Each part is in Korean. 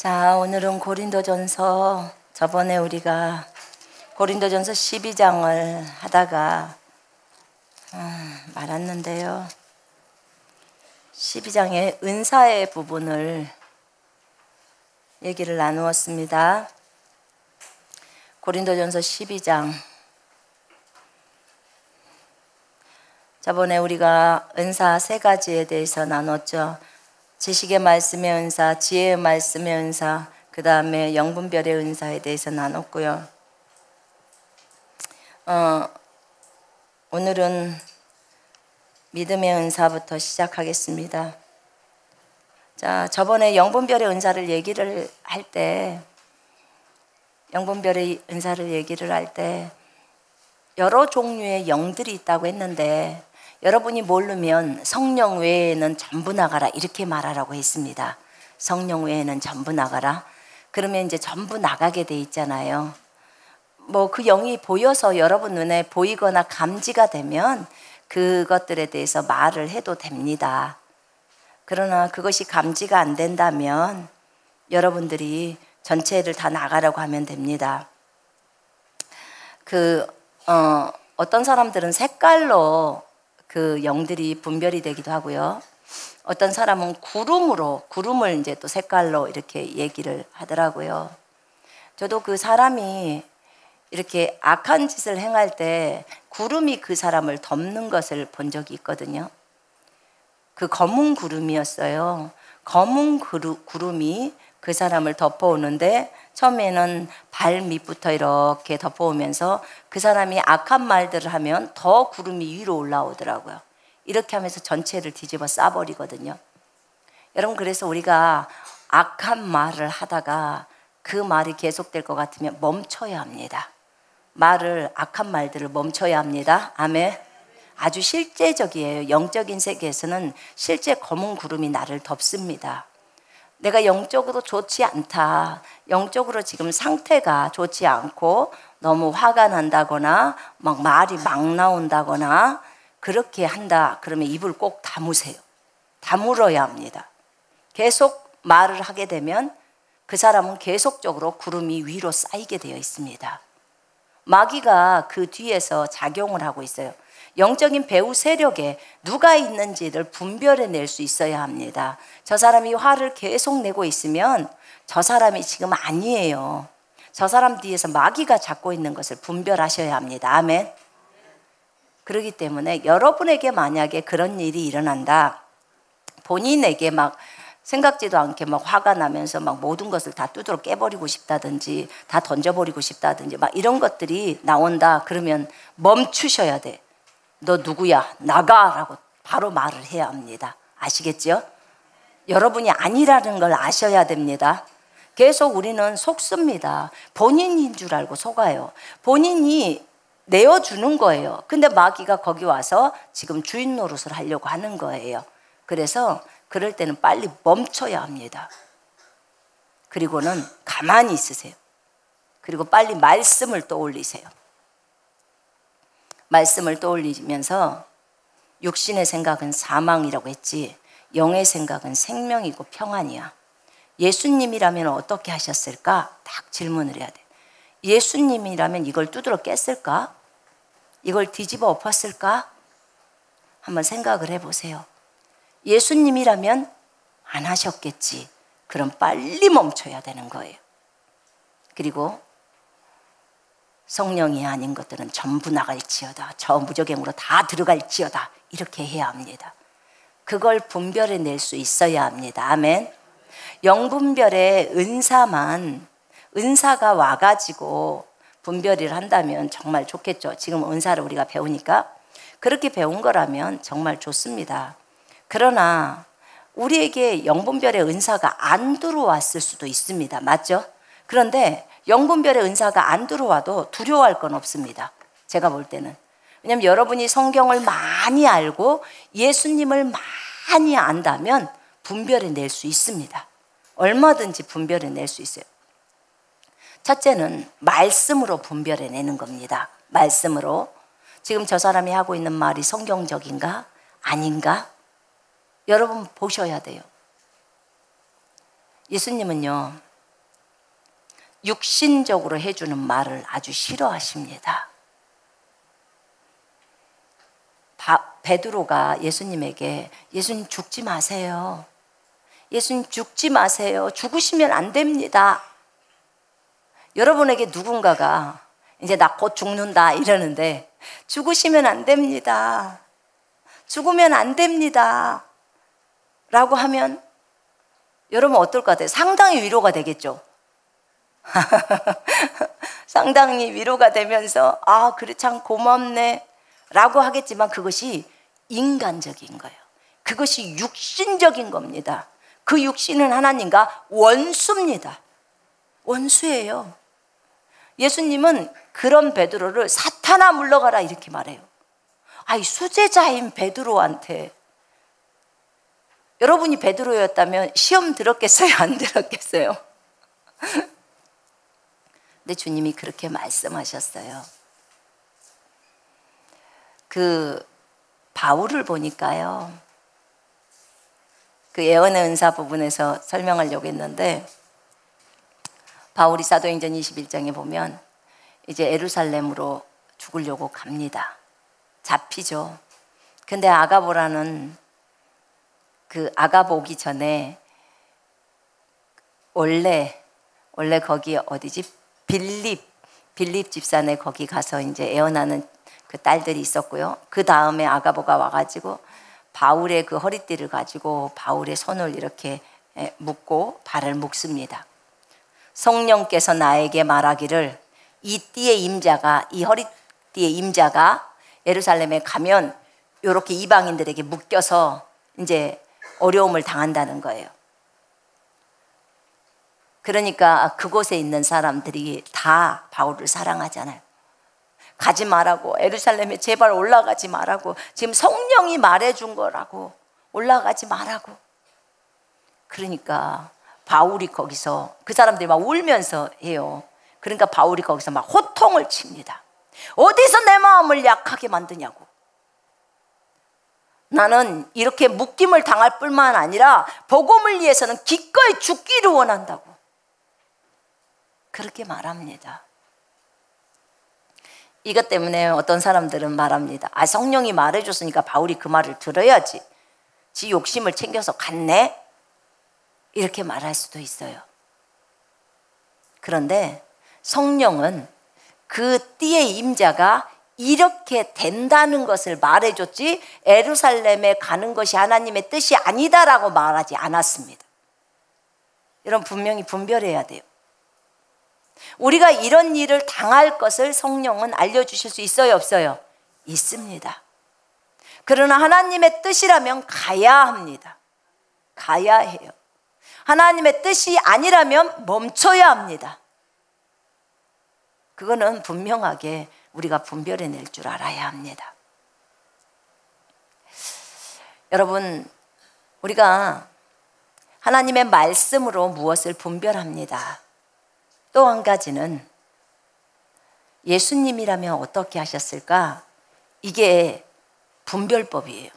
자, 오늘은 고린도전서, 저번에 우리가 고린도전서 12장을 하다가 말았는데요. 12장의 은사의 부분을 얘기를 나누었습니다. 고린도전서 12장. 저번에 우리가 은사 세 가지에 대해서 나눴죠. 지식의 말씀의 은사, 지혜의 말씀의 은사, 그 다음에 영분별의 은사에 대해서 나눴고요. 오늘은 믿음의 은사부터 시작하겠습니다. 자, 저번에 영분별의 은사를 얘기를 할 때, 여러 종류의 영들이 있다고 했는데, 여러분이 모르면 성령 외에는 전부 나가라 이렇게 말하라고 했습니다. 성령 외에는 전부 나가라. 그러면 이제 전부 나가게 돼 있잖아요. 뭐 그 영이 보여서 여러분 눈에 보이거나 감지가 되면 그것들에 대해서 말을 해도 됩니다. 그러나 그것이 감지가 안 된다면 여러분들이 전체를 다 나가라고 하면 됩니다. 어떤 사람들은 색깔로 그 영들이 분별이 되기도 하고요. 어떤 사람은 구름을 이제 또 색깔로 이렇게 얘기를 하더라고요. 저도 그 사람이 이렇게 악한 짓을 행할 때 구름이 그 사람을 덮는 것을 본 적이 있거든요. 그 검은 구름이었어요. 검은 구름이 그 사람을 덮어오는데 처음에는 발 밑부터 이렇게 덮어오면서 그 사람이 악한 말들을 하면 더 구름이 위로 올라오더라고요. 이렇게 하면서 전체를 뒤집어 싸버리거든요. 여러분, 그래서 우리가 악한 말을 하다가 그 말이 계속될 것 같으면 멈춰야 합니다. 악한 말들을 멈춰야 합니다. 아멘. 아주 실제적이에요. 영적인 세계에서는 실제 검은 구름이 나를 덮습니다. 내가 영적으로 좋지 않다, 영적으로 지금 상태가 좋지 않고 너무 화가 난다거나 막 말이 막 나온다거나 그렇게 한다 그러면 입을 꼭 다무세요. 다물어야 합니다. 계속 말을 하게 되면 그 사람은 계속적으로 구름이 위로 쌓이게 되어 있습니다. 마귀가 그 뒤에서 작용을 하고 있어요. 영적인 배후 세력에 누가 있는지를 분별해낼 수 있어야 합니다. 저 사람이 화를 계속 내고 있으면 저 사람이 지금 아니에요. 저 사람 뒤에서 마귀가 잡고 있는 것을 분별하셔야 합니다. 아멘. 그렇기 때문에 여러분에게 만약에 그런 일이 일어난다, 본인에게 막 생각지도 않게 막 화가 나면서 막 모든 것을 다 두드러 깨버리고 싶다든지 다 던져버리고 싶다든지 막 이런 것들이 나온다 그러면 멈추셔야 돼. 너 누구야? 나가라고 바로 말을 해야 합니다. 아시겠죠? 여러분이 아니라는 걸 아셔야 됩니다. 계속 우리는 속습니다. 본인인 줄 알고 속아요. 본인이 내어주는 거예요. 근데 마귀가 거기 와서 지금 주인 노릇을 하려고 하는 거예요. 그래서 그럴 때는 빨리 멈춰야 합니다. 그리고는 가만히 있으세요. 그리고 빨리 말씀을 떠올리세요. 말씀을 떠올리면서 육신의 생각은 사망이라고 했지 영의 생각은 생명이고 평안이야. 예수님이라면 어떻게 하셨을까? 딱 질문을 해야 돼. 예수님이라면 이걸 두드러 깼을까? 이걸 뒤집어 엎었을까? 한번 생각을 해보세요. 예수님이라면 안 하셨겠지. 그럼 빨리 멈춰야 되는 거예요. 그리고 성령이 아닌 것들은 전부 나갈지어다. 저 무저갱으로 다 들어갈지어다. 이렇게 해야 합니다. 그걸 분별해낼 수 있어야 합니다. 아멘. 영분별의 은사가 와가지고 분별을 한다면 정말 좋겠죠. 지금 은사를 우리가 배우니까 그렇게 배운 거라면 정말 좋습니다. 그러나 우리에게 영분별의 은사가 안 들어왔을 수도 있습니다. 맞죠? 그런데 영분별의 은사가 안 들어와도 두려워할 건 없습니다. 제가 볼 때는. 왜냐하면 여러분이 성경을 많이 알고 예수님을 많이 안다면 분별해낼 수 있습니다. 얼마든지 분별해낼 수 있어요. 첫째는 말씀으로 분별해내는 겁니다. 말씀으로. 지금 저 사람이 하고 있는 말이 성경적인가? 아닌가? 여러분 보셔야 돼요. 예수님은요, 육신적으로 해주는 말을 아주 싫어하십니다. 베드로가 예수님에게 예수님 죽지 마세요. 예수님 죽지 마세요. 죽으시면 안 됩니다. 여러분에게 누군가가 이제 나 곧 죽는다 이러는데 죽으시면 안 됩니다. 죽으면 안 됩니다. 라고 하면 여러분 어떨 것 같아요? 상당히 위로가 되겠죠? 상당히 위로가 되면서 아 그래 참 고맙네 라고 하겠지만 그것이 인간적인 거예요. 그것이 육신적인 겁니다. 그 육신은 하나님과 원수입니다. 원수예요. 예수님은 그런 베드로를 사탄아 물러가라 이렇게 말해요. 아이 수제자인 베드로한테 여러분이 베드로였다면 시험 들었겠어요? 안 들었겠어요? 근데 주님이 그렇게 말씀하셨어요. 그 바울을 보니까요. 그 예언의 은사 부분에서 설명하려고 했는데 바울이 사도행전 21장에 보면 이제 예루살렘으로 죽으려고 갑니다. 잡히죠. 근데 아가보라는 그 아가보 오기 전에 원래 거기 어디지? 빌립 집산에 거기 가서 이제 애원하는 그 딸들이 있었고요. 그 다음에 아가보가 와가지고 바울의 그 허리띠를 가지고 바울의 손을 이렇게 묶고 발을 묶습니다. 성령께서 나에게 말하기를 이 띠의 임자가 이 허리띠의 임자가 예루살렘에 가면 이렇게 이방인들에게 묶여서 이제 어려움을 당한다는 거예요. 그러니까 그곳에 있는 사람들이 다 바울을 사랑하잖아요. 가지 말라고, 예루살렘에 제발 올라가지 말라고, 지금 성령이 말해준 거라고, 올라가지 말라고. 그러니까 바울이 거기서 그 사람들이 막 울면서 해요. 그러니까 바울이 거기서 막 호통을 칩니다. 어디서 내 마음을 약하게 만드냐고. 나는 이렇게 묶임을 당할 뿐만 아니라 복음을 위해서는 기꺼이 죽기를 원한다고 그렇게 말합니다. 이것 때문에 어떤 사람들은 말합니다. 아, 성령이 말해줬으니까 바울이 그 말을 들어야지. 지 욕심을 챙겨서 갔네? 이렇게 말할 수도 있어요. 그런데 성령은 그 띠의 임자가 이렇게 된다는 것을 말해줬지 예루살렘에 가는 것이 하나님의 뜻이 아니다라고 말하지 않았습니다. 여러분 분명히 분별해야 돼요. 우리가 이런 일을 당할 것을 성령은 알려주실 수 있어요, 없어요? 있습니다. 그러나 하나님의 뜻이라면 가야 합니다. 가야 해요. 하나님의 뜻이 아니라면 멈춰야 합니다. 그거는 분명하게 우리가 분별해낼 줄 알아야 합니다. 여러분, 우리가 하나님의 말씀으로 무엇을 분별합니다. 또 한 가지는 예수님이라면 어떻게 하셨을까? 이게 분별법이에요.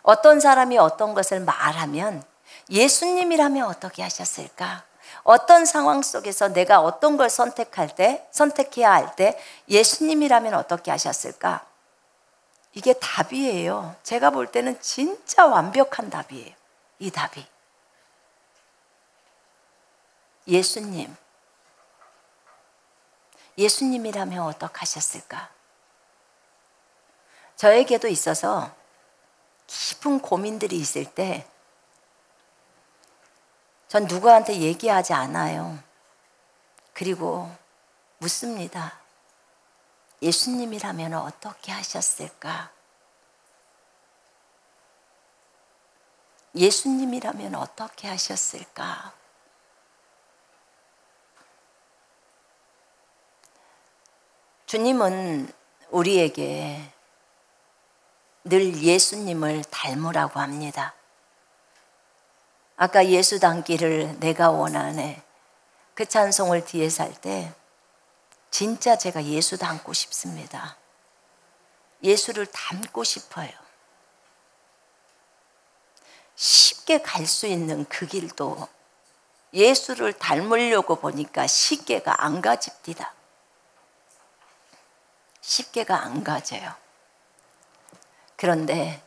어떤 사람이 어떤 것을 말하면 예수님이라면 어떻게 하셨을까? 어떤 상황 속에서 내가 어떤 걸 선택해야 할 때 예수님이라면 어떻게 하셨을까? 이게 답이에요. 제가 볼 때는 진짜 완벽한 답이에요. 이 답이. 예수님이라면 어떻게 하셨을까? 저에게도 있어서 깊은 고민들이 있을 때 전 누구한테 얘기하지 않아요. 그리고 묻습니다. 예수님이라면 어떻게 하셨을까? 예수님이라면 어떻게 하셨을까? 주님은 우리에게 늘 예수님을 닮으라고 합니다. 아까 예수 닮기를 내가 원하네. 그 찬송을 뒤에서 할 때 진짜 제가 예수 닮고 싶습니다. 예수를 닮고 싶어요. 쉽게 갈 수 있는 그 길도 예수를 닮으려고 보니까 쉽게가 안 가집디다. 쉽게가 안 가져요. 그런데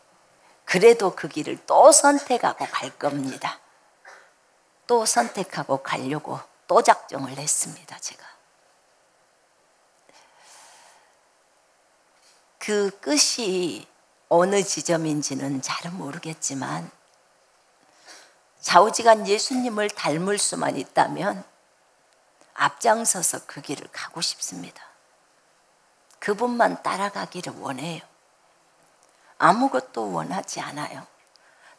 그래도 그 길을 또 선택하고 갈 겁니다. 또 선택하고 가려고 또 작정을 했습니다. 제가 그 끝이 어느 지점인지는 잘은 모르겠지만 좌우지간 예수님을 닮을 수만 있다면 앞장서서 그 길을 가고 싶습니다. 그분만 따라가기를 원해요. 아무것도 원하지 않아요.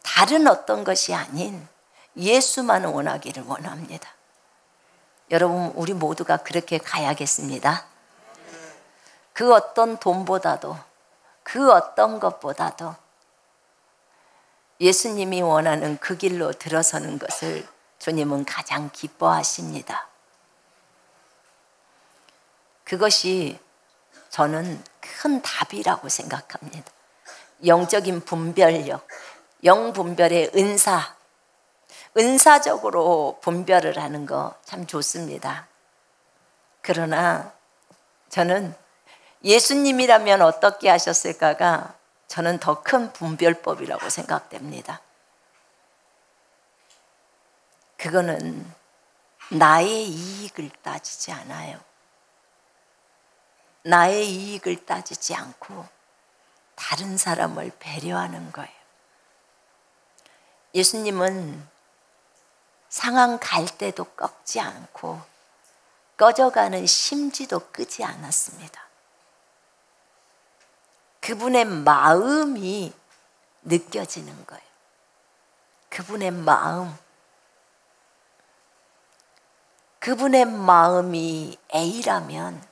다른 어떤 것이 아닌 예수만 원하기를 원합니다. 여러분, 우리 모두가 그렇게 가야겠습니다. 그 어떤 돈보다도, 그 어떤 것보다도 예수님이 원하는 그 길로 들어서는 것을 주님은 가장 기뻐하십니다. 그것이 저는 큰 답이라고 생각합니다. 영적인 분별력, 영분별의 은사적으로 분별을 하는 거 참 좋습니다. 그러나 저는 예수님이라면 어떻게 하셨을까가 저는 더 큰 분별법이라고 생각됩니다. 그거는 나의 이익을 따지지 않아요. 나의 이익을 따지지 않고 다른 사람을 배려하는 거예요. 예수님은 상황 갈 때도 꺾지 않고 꺼져가는 심지도 끄지 않았습니다. 그분의 마음이 느껴지는 거예요. 그분의 마음. 그분의 마음이 A라면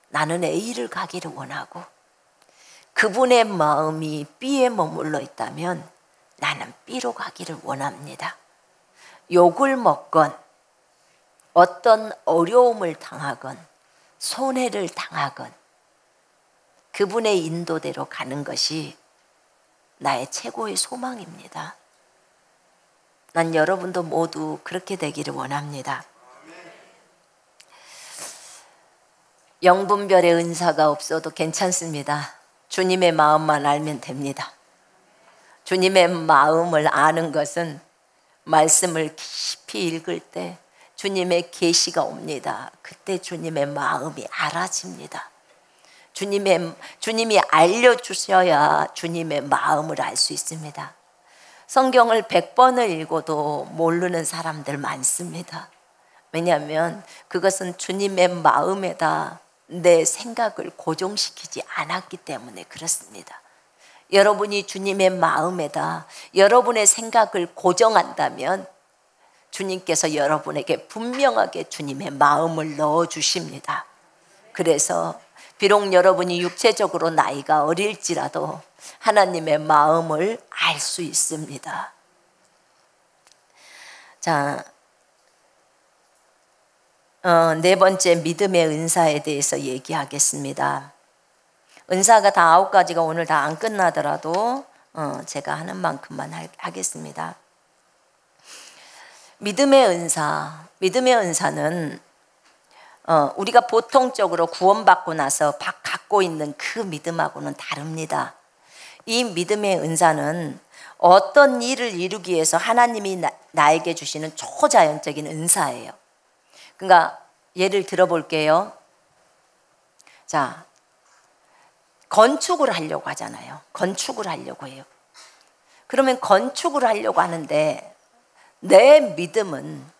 나는 A를 가기를 원하고, 그분의 마음이 B에 머물러 있다면 나는 B로 가기를 원합니다. 욕을 먹건 어떤 어려움을 당하건 손해를 당하건 그분의 인도대로 가는 것이 나의 최고의 소망입니다. 난 여러분도 모두 그렇게 되기를 원합니다. 영분별의 은사가 없어도 괜찮습니다. 주님의 마음만 알면 됩니다. 주님의 마음을 아는 것은 말씀을 깊이 읽을 때 주님의 계시가 옵니다. 그때 주님의 마음이 알아집니다. 주님이 알려주셔야 주님의 마음을 알 수 있습니다. 성경을 100번을 읽어도 모르는 사람들 많습니다. 왜냐하면 그것은 주님의 마음에다 내 생각을 고정시키지 않았기 때문에 그렇습니다. 여러분이 주님의 마음에다 여러분의 생각을 고정한다면 주님께서 여러분에게 분명하게 주님의 마음을 넣어주십니다. 그래서 비록 여러분이 육체적으로 나이가 어릴지라도 하나님의 마음을 알 수 있습니다. 자, 네 번째 믿음의 은사에 대해서 얘기하겠습니다. 은사가 다 9가지가 오늘 다 안 끝나더라도 제가 하는 만큼만 하겠습니다. 믿음의 은사는 우리가 보통적으로 구원받고 나서 갖고 있는 그 믿음하고는 다릅니다. 이 믿음의 은사는 어떤 일을 이루기 위해서 하나님이 나에게 주시는 초자연적인 은사예요. 그러니까 예를 들어볼게요. 자, 건축을 하려고 하잖아요. 건축을 하려고 해요. 그러면 건축을 하려고 하는데 내 믿음은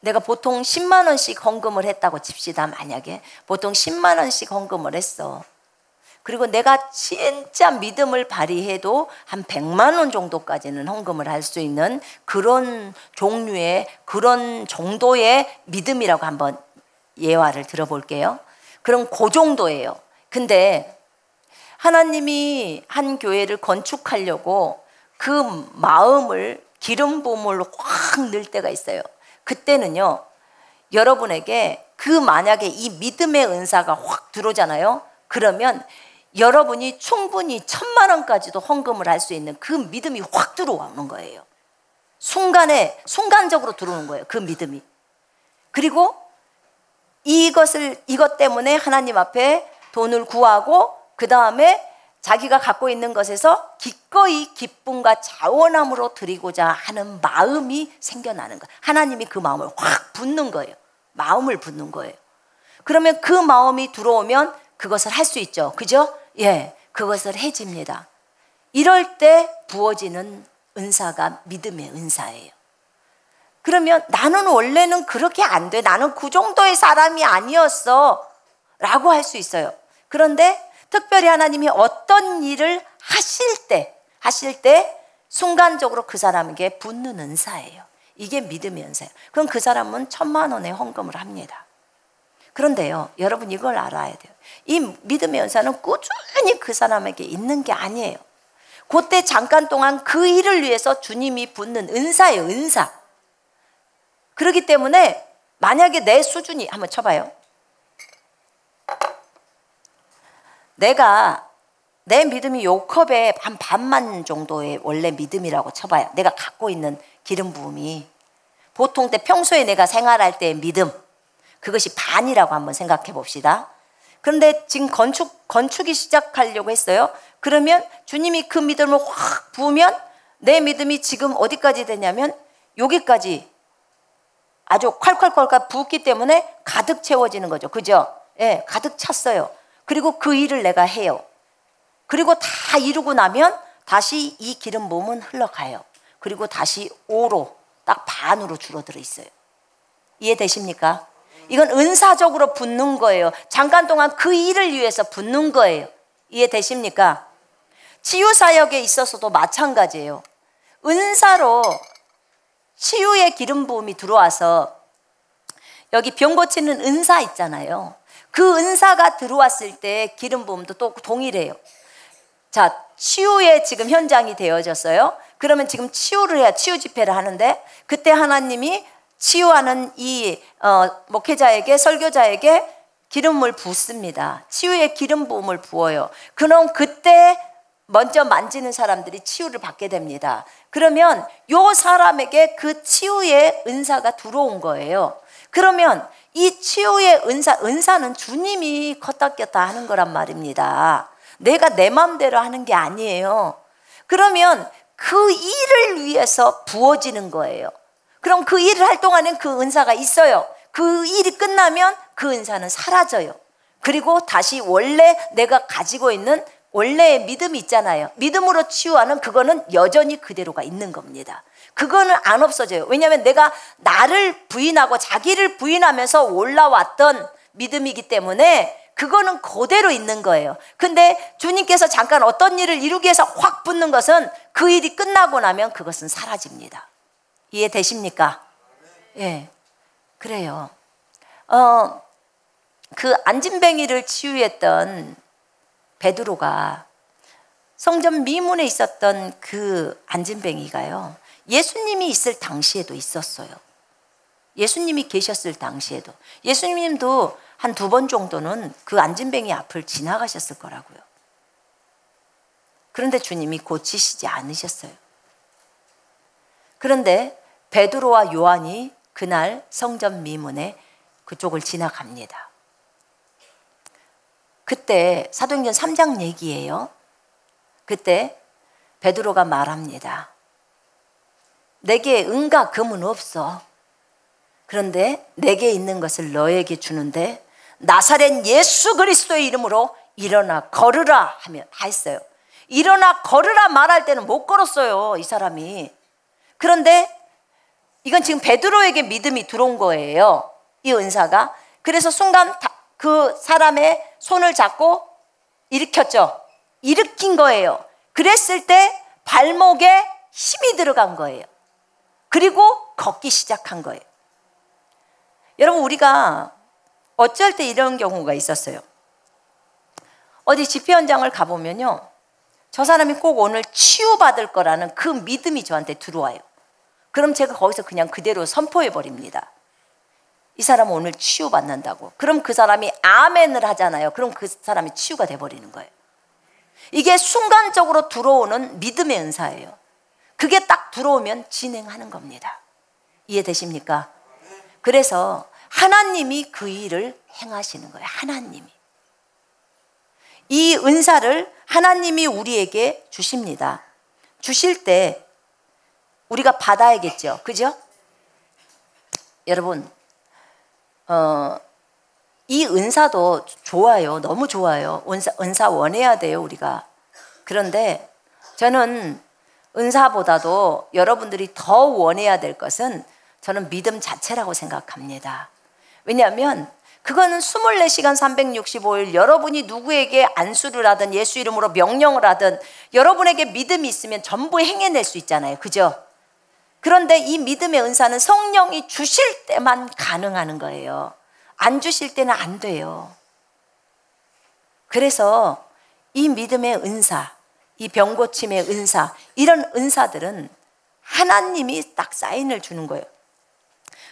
내가 보통 10만 원씩 헌금을 했다고 칩시다. 만약에 보통 10만 원씩 헌금을 했어. 그리고 내가 진짜 믿음을 발휘해도 한 100만 원 정도까지는 헌금을 할 수 있는 그런 종류의 그런 정도의 믿음이라고 한번 예화를 들어볼게요. 그럼 그 정도예요. 근데 하나님이 한 교회를 건축하려고 그 마음을 기름 부음으로 확 넣을 때가 있어요. 그때는요, 여러분에게 만약에 이 믿음의 은사가 확 들어오잖아요. 그러면 여러분이 충분히 1000만 원까지도 헌금을 할 수 있는 그 믿음이 확 들어오는 거예요. 순간적으로 들어오는 거예요. 그 믿음이. 그리고 이것 때문에 하나님 앞에 돈을 구하고 그 다음에 자기가 갖고 있는 것에서 기꺼이 기쁨과 자원함으로 드리고자 하는 마음이 생겨나는 거예요. 하나님이 그 마음을 확 붓는 거예요. 마음을 붓는 거예요. 그러면 그 마음이 들어오면 그것을 할 수 있죠. 그죠? 예, 그것을 해집니다. 이럴 때 부어지는 은사가 믿음의 은사예요. 그러면 나는 원래는 그렇게 안 돼. 나는 그 정도의 사람이 아니었어. 라고 할 수 있어요. 그런데 특별히 하나님이 어떤 일을 하실 때 순간적으로 그 사람에게 붙는 은사예요. 이게 믿음의 은사예요. 그럼 그 사람은 1,000만 원의 헌금을 합니다. 그런데요, 여러분 이걸 알아야 돼요. 이 믿음의 은사는 꾸준히 그 사람에게 있는 게 아니에요. 그때 잠깐 동안 그 일을 위해서 주님이 붓는 은사예요. 은사. 그렇기 때문에 만약에 내 수준이, 한번 쳐봐요. 내 믿음이 요 컵의 반만 정도의 원래 믿음이라고 쳐봐요. 내가 갖고 있는 기름 부음이 보통 때 평소에 내가 생활할 때의 믿음, 그것이 반이라고 한번 생각해 봅시다. 그런데 지금 건축이 시작하려고 했어요. 그러면 주님이 그 믿음을 확 부으면 내 믿음이 지금 어디까지 되냐면 여기까지 아주 콸콸콸 부었기 때문에 가득 채워지는 거죠. 그죠? 예, 가득 찼어요. 그리고 그 일을 내가 해요. 그리고 다 이루고 나면 다시 이 기름 부음은 흘러가요. 그리고 다시 5로 딱 반으로 줄어들어 있어요. 이해되십니까? 이건 은사적으로 붓는 거예요. 잠깐 동안 그 일을 위해서 붓는 거예요. 이해되십니까? 치유사역에 있어서도 마찬가지예요. 은사로 치유의 기름 부음이 들어와서 여기 병 고치는 은사 있잖아요. 그 은사가 들어왔을 때 기름 부음도 또 동일해요. 자, 치유의 지금 현장이 되어졌어요. 그러면 지금 치유를 해야 치유 집회를 하는데 그때 하나님이 치유하는 이 목회자에게 설교자에게 기름을 붓습니다. 치유의 기름 부음을 부어요. 그럼 그때 먼저 만지는 사람들이 치유를 받게 됩니다. 그러면 요 사람에게 그 치유의 은사가 들어온 거예요. 그러면 이 치유의 은사는 주님이 컸다 꼈다 하는 거란 말입니다. 내가 내 마음대로 하는 게 아니에요. 그러면 그 일을 위해서 부어지는 거예요. 그럼 그 일을 할 동안엔 그 은사가 있어요. 그 일이 끝나면 그 은사는 사라져요. 그리고 다시 원래 내가 가지고 있는 원래의 믿음이 있잖아요. 믿음으로 치유하는 그거는 여전히 그대로가 있는 겁니다. 그거는 안 없어져요. 왜냐하면 내가 나를 부인하고 자기를 부인하면서 올라왔던 믿음이기 때문에 그거는 그대로 있는 거예요. 근데 주님께서 잠깐 어떤 일을 이루기 위해서 확 붙는 것은 그 일이 끝나고 나면 그것은 사라집니다. 이해되십니까? 예, 그래요. 그 안진뱅이를 치유했던 베드로가 성전 미문에 있었던 그 안진뱅이가요, 예수님이 있을 당시에도 있었어요. 예수님이 계셨을 당시에도. 예수님도 한 2번 정도는 그 안진뱅이 앞을 지나가셨을 거라고요. 그런데 주님이 고치시지 않으셨어요. 그런데 베드로와 요한이 그날 성전 미문에 그쪽을 지나갑니다. 그때 사도행전 3장 얘기예요. 그때 베드로가 말합니다. 내게 은과 금은 없어. 그런데 내게 있는 것을 너에게 주는데 나사렛 예수 그리스도의 이름으로 일어나 걸으라 하며 했어요. 일어나 걸으라 말할 때는 못 걸었어요, 이 사람이. 그런데 이건 지금 베드로에게 믿음이 들어온 거예요, 이 은사가. 그래서 순간 그 사람의 손을 잡고 일으켰죠. 일으킨 거예요. 그랬을 때 발목에 힘이 들어간 거예요. 그리고 걷기 시작한 거예요. 여러분, 우리가 어쩔 때 이런 경우가 있었어요. 어디 집회 현장을 가보면요, 저 사람이 꼭 오늘 치유받을 거라는 그 믿음이 저한테 들어와요. 그럼 제가 거기서 그냥 그대로 선포해 버립니다. 이 사람은 오늘 치유받는다고. 그럼 그 사람이 아멘을 하잖아요. 그럼 그 사람이 치유가 돼버리는 거예요. 이게 순간적으로 들어오는 믿음의 은사예요. 그게 딱 들어오면 진행하는 겁니다. 이해되십니까? 그래서 하나님이 그 일을 행하시는 거예요. 하나님이. 이 은사를 하나님이 우리에게 주십니다. 주실 때 우리가 받아야겠죠. 그죠? 여러분, 이 은사도 좋아요. 너무 좋아요. 은사 원해야 돼요, 우리가. 그런데 저는 은사보다도 여러분들이 더 원해야 될 것은 저는 믿음 자체라고 생각합니다. 왜냐하면 그거는 24시간 365일 여러분이 누구에게 안수를 하든 예수 이름으로 명령을 하든 여러분에게 믿음이 있으면 전부 행해낼 수 있잖아요. 그죠? 그런데 이 믿음의 은사는 성령이 주실 때만 가능한 거예요. 안 주실 때는 안 돼요. 그래서 이 믿음의 은사, 이 병고침의 은사, 이런 은사들은 하나님이 딱 사인을 주는 거예요.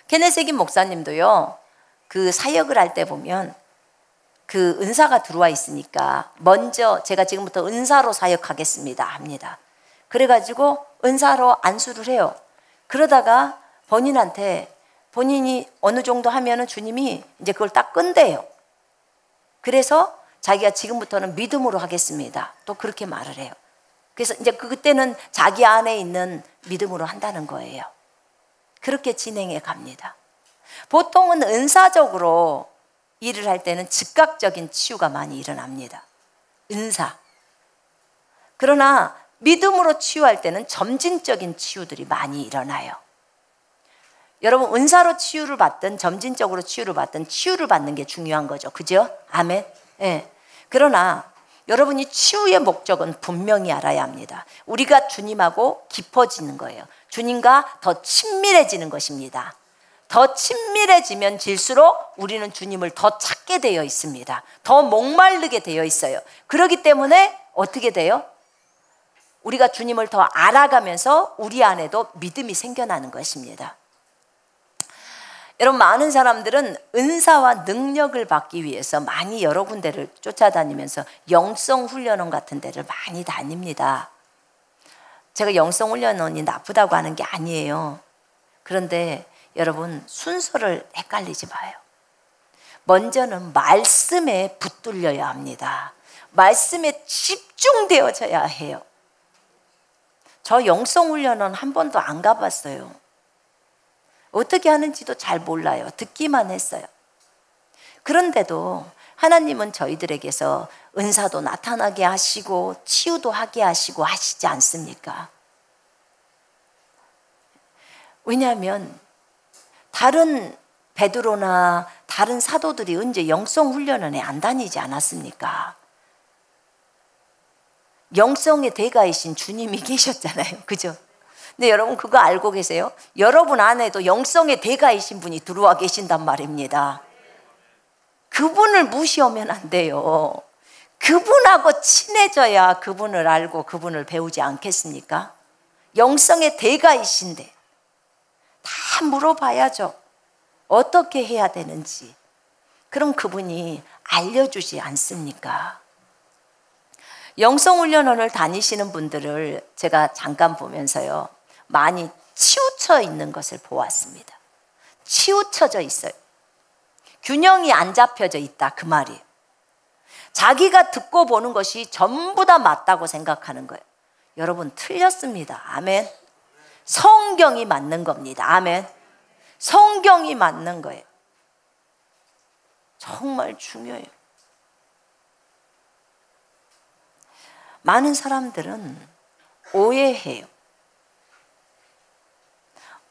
케네세긴 목사님도요, 그 사역을 할 때 보면 그 은사가 들어와 있으니까 먼저 제가 지금부터 은사로 사역하겠습니다 합니다. 그래가지고 은사로 안수를 해요. 그러다가 본인이 어느 정도 하면은 주님이 이제 그걸 딱 끈대요. 그래서 자기가 지금부터는 믿음으로 하겠습니다. 또 그렇게 말을 해요. 그래서 이제 그때는 자기 안에 있는 믿음으로 한다는 거예요. 그렇게 진행해 갑니다. 보통은 은사적으로 일을 할 때는 즉각적인 치유가 많이 일어납니다. 은사. 그러나 믿음으로 치유할 때는 점진적인 치유들이 많이 일어나요. 여러분, 은사로 치유를 받든 점진적으로 치유를 받든 치유를 받는 게 중요한 거죠. 그죠? 아멘. 예. 그러나 여러분이 치유의 목적은 분명히 알아야 합니다. 우리가 주님하고 깊어지는 거예요. 주님과 더 친밀해지는 것입니다. 더 친밀해지면 질수록 우리는 주님을 더 찾게 되어 있습니다. 더 목마르게 되어 있어요. 그렇기 때문에 어떻게 돼요? 우리가 주님을 더 알아가면서 우리 안에도 믿음이 생겨나는 것입니다. 여러분, 많은 사람들은 은사와 능력을 받기 위해서 많이 여러 군데를 쫓아다니면서 영성훈련원 같은 데를 많이 다닙니다. 제가 영성훈련원이 나쁘다고 하는 게 아니에요. 그런데 여러분, 순서를 헷갈리지 마요. 먼저는 말씀에 붙들려야 합니다. 말씀에 집중되어져야 해요. 저 영성훈련원 한 번도 안 가봤어요. 어떻게 하는지도 잘 몰라요. 듣기만 했어요. 그런데도 하나님은 저희들에게서 은사도 나타나게 하시고 치유도 하게 하시고 하시지 않습니까? 왜냐하면 다른 베드로나 다른 사도들이 언제 영성훈련원에 안 다니지 않았습니까? 영성의 대가이신 주님이 계셨잖아요. 그죠? 근데 여러분, 그거 알고 계세요? 여러분 안에도 영성의 대가이신 분이 들어와 계신단 말입니다. 그분을 무시하면 안 돼요. 그분하고 친해져야 그분을 알고 그분을 배우지 않겠습니까? 영성의 대가이신데 다 물어봐야죠. 어떻게 해야 되는지. 그럼 그분이 알려주지 않습니까? 영성훈련원을 다니시는 분들을 제가 잠깐 보면서요, 많이 치우쳐 있는 것을 보았습니다. 치우쳐져 있어요. 균형이 안 잡혀져 있다, 그 말이에요. 자기가 듣고 보는 것이 전부 다 맞다고 생각하는 거예요. 여러분, 틀렸습니다. 아멘. 성경이 맞는 겁니다. 아멘. 성경이 맞는 거예요. 정말 중요해요. 많은 사람들은 오해해요.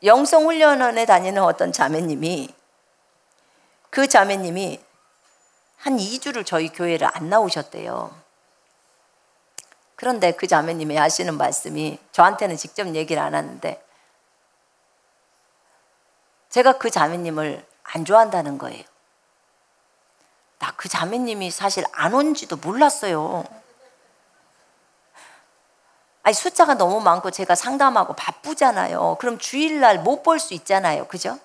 영성훈련원에 다니는 어떤 자매님이, 그 자매님이 한 2주를 저희 교회를 안 나오셨대요. 그런데 그 자매님이 하시는 말씀이, 저한테는 직접 얘기를 안 하는데, 제가 그 자매님을 안 좋아한다는 거예요. 나 그 자매님이 사실 안 온지도 몰랐어요. 아니, 숫자가 너무 많고 제가 상담하고 바쁘잖아요. 그럼 주일날 못 볼 수 있잖아요. 그죠?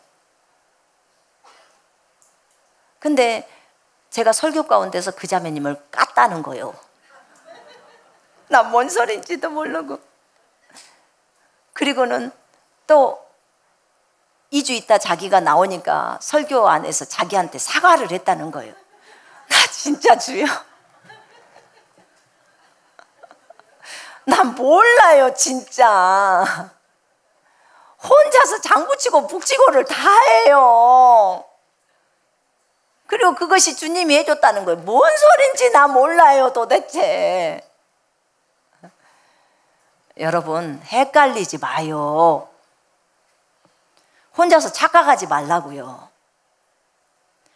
근데 제가 설교 가운데서 그 자매님을 깠다는 거예요. 나 뭔 소리인지도 모르고. 그리고는 또 2주 있다 자기가 나오니까 설교 안에서 자기한테 사과를 했다는 거예요. 나 진짜 주여, 나 몰라요 진짜. 혼자서 장구치고 북치고를 다 해요. 그리고 그것이 주님이 해줬다는 거예요. 뭔 소린지 나 몰라요 도대체. 여러분 헷갈리지 마요. 혼자서 착각하지 말라고요.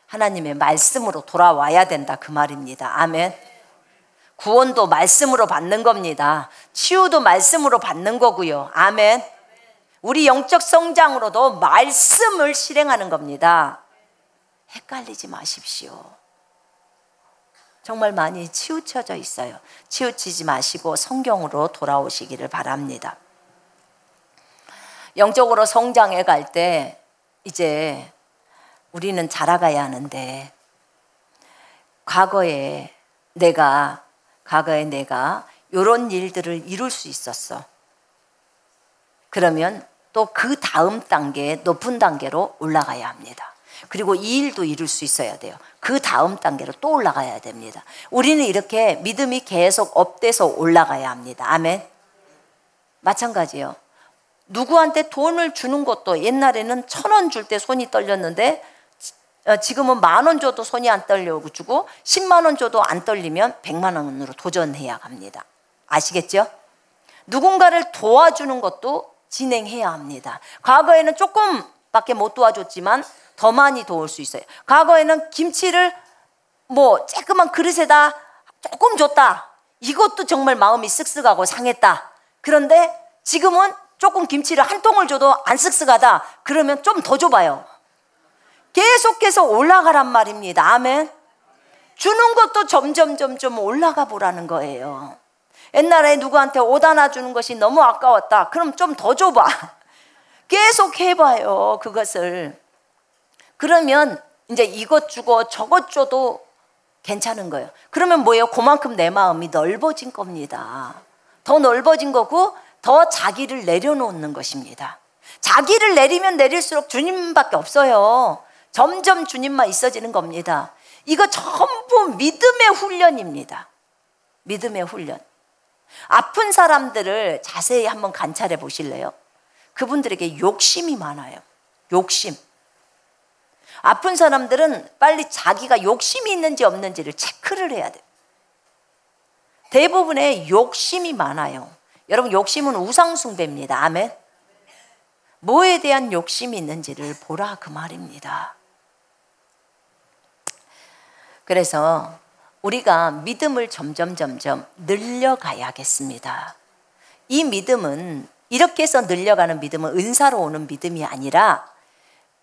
하나님의 말씀으로 돌아와야 된다 그 말입니다. 아멘. 구원도 말씀으로 받는 겁니다. 치유도 말씀으로 받는 거고요. 아멘. 우리 영적 성장으로도 말씀을 실행하는 겁니다. 헷갈리지 마십시오. 정말 많이 치우쳐져 있어요. 치우치지 마시고 성경으로 돌아오시기를 바랍니다. 영적으로 성장해 갈 때 이제 우리는 자라가야 하는데, 과거에 내가 이런 일들을 이룰 수 있었어. 그러면 또 그 다음 단계, 높은 단계로 올라가야 합니다. 그리고 이 일도 이룰 수 있어야 돼요. 그 다음 단계로 또 올라가야 됩니다. 우리는 이렇게 믿음이 계속 업돼서 올라가야 합니다. 아멘. 마찬가지예요. 누구한테 돈을 주는 것도 옛날에는 1,000원 줄 때 손이 떨렸는데 지금은 10,000원 줘도 손이 안 떨려주고 10만 원 줘도 안 떨리면 100만 원으로 도전해야 합니다. 아시겠죠? 누군가를 도와주는 것도 진행해야 합니다. 과거에는 조금밖에 못 도와줬지만 더 많이 도울 수 있어요. 과거에는 김치를 쬐끄만 그릇에다 조금 줬다. 이것도 정말 마음이 쓱쓱하고 상했다. 그런데 지금은 조금 김치를 한 통을 줘도 안 쓱쓱하다. 그러면 좀 더 줘봐요. 계속해서 올라가란 말입니다. 아멘. 주는 것도 점점 올라가 보라는 거예요. 옛날에 누구한테 옷 하나 주는 것이 너무 아까웠다. 그럼 좀 더 줘봐. 계속 해봐요, 그것을. 그러면 이제 이것 주고 저것 줘도 괜찮은 거예요. 그러면 뭐예요? 그만큼 내 마음이 넓어진 겁니다. 더 넓어진 거고 더 자기를 내려놓는 것입니다. 자기를 내리면 내릴수록 주님밖에 없어요. 점점 주님만 있어지는 겁니다. 이거 전부 믿음의 훈련입니다. 믿음의 훈련. 아픈 사람들을 자세히 한번 관찰해 보실래요? 그분들에게 욕심이 많아요. 욕심. 아픈 사람들은 빨리 자기가 욕심이 있는지 없는지를 체크를 해야 돼요. 대부분의 욕심이 많아요. 여러분, 욕심은 우상숭배입니다. 아멘. 뭐에 대한 욕심이 있는지를 보라 그 말입니다. 그래서 우리가 믿음을 점점 늘려가야겠습니다. 이 믿음은, 이렇게 해서 늘려가는 믿음은 은사로 오는 믿음이 아니라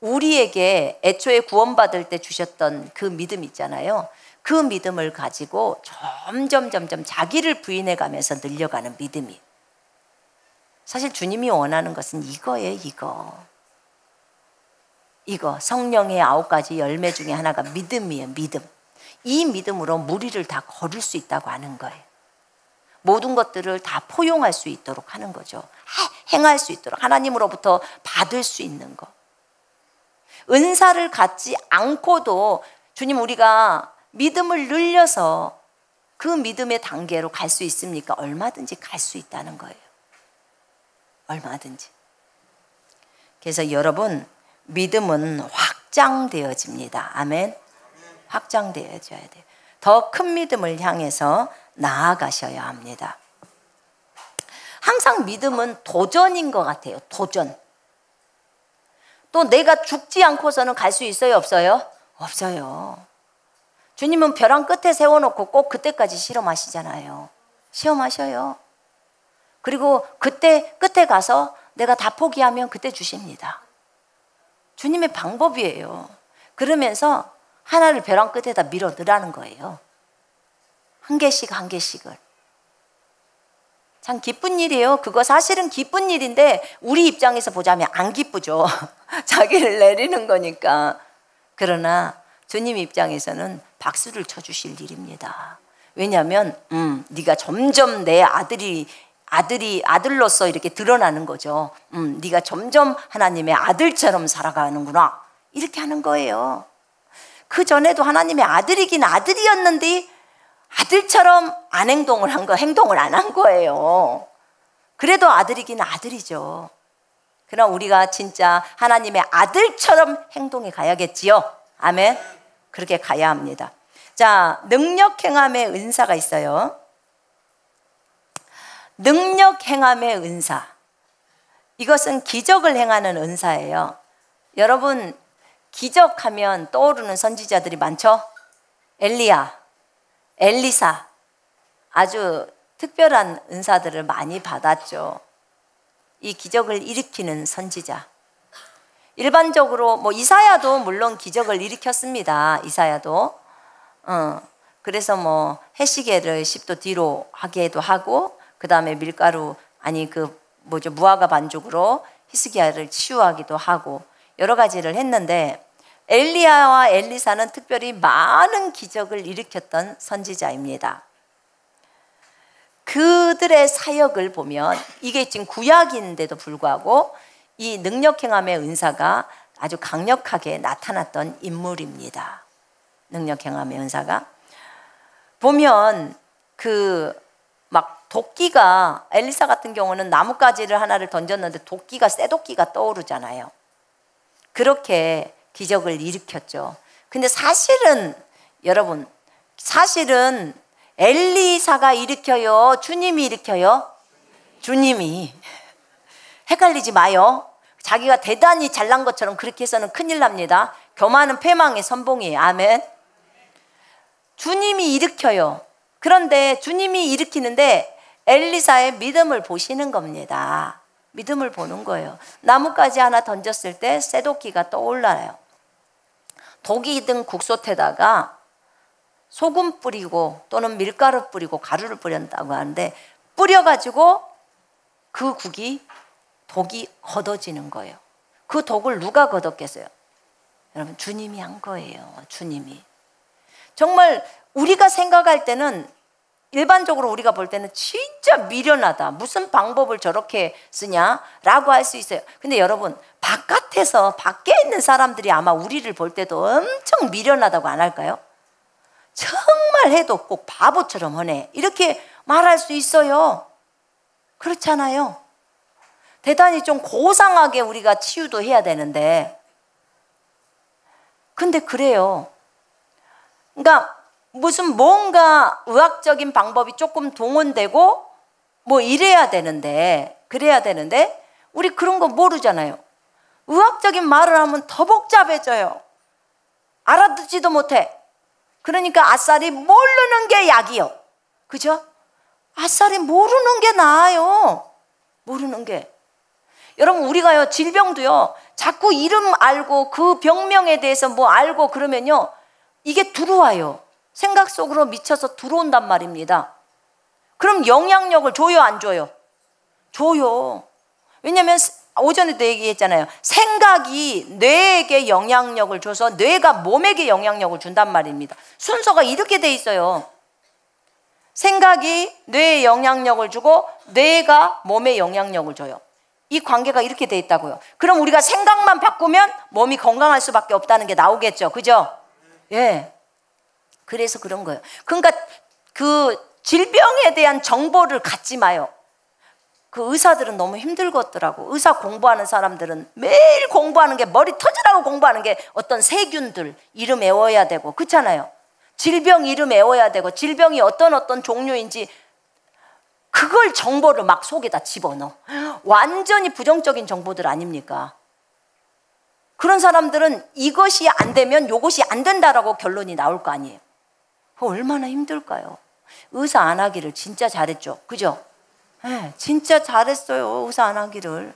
우리에게 애초에 구원받을 때 주셨던 그 믿음 있잖아요. 그 믿음을 가지고 점점 자기를 부인해 가면서 늘려가는 믿음이. 사실 주님이 원하는 것은 이거예요. 이거 성령의 9가지 열매 중에 하나가 믿음이에요. 믿음. 이 믿음으로 무리를 다 걸을 수 있다고 하는 거예요. 모든 것들을 다 포용할 수 있도록 하는 거죠. 행할 수 있도록, 하나님으로부터 받을 수 있는 거. 은사를 갖지 않고도 주님, 우리가 믿음을 늘려서 그 믿음의 단계로 갈 수 있습니까? 얼마든지 갈 수 있다는 거예요. 얼마든지. 그래서 여러분, 믿음은 확장되어집니다. 아멘. 확장되어져야 돼요. 더 큰 믿음을 향해서 나아가셔야 합니다. 항상 믿음은 도전인 것 같아요. 도전. 또 내가 죽지 않고서는 갈 수 있어요? 없어요? 없어요. 주님은 벼랑 끝에 세워놓고 꼭 그때까지 실험하시잖아요. 시험하셔요. 그리고 그때 끝에 가서 내가 다 포기하면 그때 주십니다. 주님의 방법이에요. 그러면서 하나를 벼랑 끝에다 밀어 넣으라는 거예요. 한 개씩을. 참 기쁜 일이에요. 그거 사실은 기쁜 일인데 우리 입장에서 보자면 안 기쁘죠. 자기를 내리는 거니까. 그러나 주님 입장에서는 박수를 쳐주실 일입니다. 왜냐하면 네가 점점 내 아들로서 이렇게 드러나는 거죠. 네가 점점 하나님의 아들처럼 살아가는구나. 이렇게 하는 거예요. 그 전에도 하나님의 아들이긴 아들이었는데 아들처럼 안 행동을 안 한 거예요. 그래도 아들이긴 아들이죠. 그럼 우리가 진짜 하나님의 아들처럼 행동해 가야겠지요. 아멘. 그렇게 가야 합니다. 자, 능력 행함의 은사가 있어요. 능력 행함의 은사. 이것은 기적을 행하는 은사예요. 여러분, 기적하면 떠오르는 선지자들이 많죠? 엘리야, 엘리사. 아주 특별한 은사들을 많이 받았죠. 이 기적을 일으키는 선지자. 일반적으로 뭐 이사야도 물론 기적을 일으켰습니다. 이사야도. 그래서 뭐 해시계를 10도 뒤로 하게도 하고, 그 다음에 밀가루 무화과 반죽으로 히스기야를 치유하기도 하고 여러 가지를 했는데, 엘리야와 엘리사는 특별히 많은 기적을 일으켰던 선지자입니다. 그들의 사역을 보면 이게 지금 구약인데도 불구하고 이 능력 행함의 은사가 아주 강력하게 나타났던 인물입니다. 능력 행함의 은사가 보면 도끼가, 엘리사 같은 경우는 나뭇가지를 하나를 던졌는데 도끼가, 쇠도끼가 떠오르잖아요. 그렇게 기적을 일으켰죠. 근데 사실은 여러분, 엘리사가 일으켜요? 주님이 일으켜요? 주님이. 헷갈리지 마요. 자기가 대단히 잘난 것처럼 그렇게 해서는 큰일 납니다. 교만은 패망의 선봉이에요. 아멘. 주님이 일으켜요. 그런데 주님이 일으키는데 엘리사의 믿음을 보시는 겁니다. 믿음을 보는 거예요. 나뭇가지 하나 던졌을 때 쇠도끼가 떠올라요. 독이 든 국솥에다가 소금 뿌리고 또는 밀가루 뿌리고 가루를 뿌린다고 하는데, 뿌려가지고 그 독이 걷어지는 거예요. 그 독을 누가 걷었겠어요? 여러분, 주님이 한 거예요. 주님이. 정말 우리가 생각할 때는, 일반적으로 우리가 볼 때는 진짜 미련하다, 무슨 방법을 저렇게 쓰냐라고 할 수 있어요. 근데 여러분, 밖에 있는 사람들이 아마 우리를 볼 때도 엄청 미련하다고 안 할까요? 정말 해도 꼭 바보처럼 하네, 이렇게 말할 수 있어요. 그렇잖아요. 대단히 좀 고상하게 우리가 치유도 해야 되는데, 근데 그래요. 그러니까 무슨 뭔가 의학적인 방법이 조금 동원되고 뭐 그래야 되는데 우리 그런 거 모르잖아요. 의학적인 말을 하면 더 복잡해져요. 알아듣지도 못해. 그러니까 아싸리 모르는 게 약이요. 그죠? 아싸리 모르는 게 나아요. 모르는 게. 여러분, 우리가요, 질병도요, 자꾸 이름 알고 그 병명에 대해서 뭐 알고 그러면요, 이게 들어와요. 생각 속으로 미쳐서 들어온단 말입니다. 그럼 영향력을 줘요, 안 줘요? 줘요. 왜냐하면 오전에도 얘기했잖아요. 생각이 뇌에게 영향력을 줘서 뇌가 몸에게 영향력을 준단 말입니다. 순서가 이렇게 돼 있어요. 생각이 뇌에 영향력을 주고 뇌가 몸에 영향력을 줘요. 이 관계가 이렇게 돼 있다고요. 그럼 우리가 생각만 바꾸면 몸이 건강할 수밖에 없다는 게 나오겠죠. 그죠? 예. 그래서 그런 거예요. 그러니까 그 질병에 대한 정보를 갖지 마요. 그 의사들은 너무 힘들겠더라고. 의사 공부하는 사람들은 매일 공부하는 게, 머리 터지라고 공부하는 게 어떤 세균들 이름 외워야 되고, 그렇잖아요. 질병 이름 외워야 되고, 질병이 어떤 종류인지 그걸 정보를 막 속에다 집어넣어. 완전히 부정적인 정보들 아닙니까? 그런 사람들은 이것이 안 되면 이것이 안 된다라고 결론이 나올 거 아니에요. 얼마나 힘들까요? 의사 안 하기를 진짜 잘했죠. 그죠? 네, 진짜 잘했어요. 의사 안 하기를.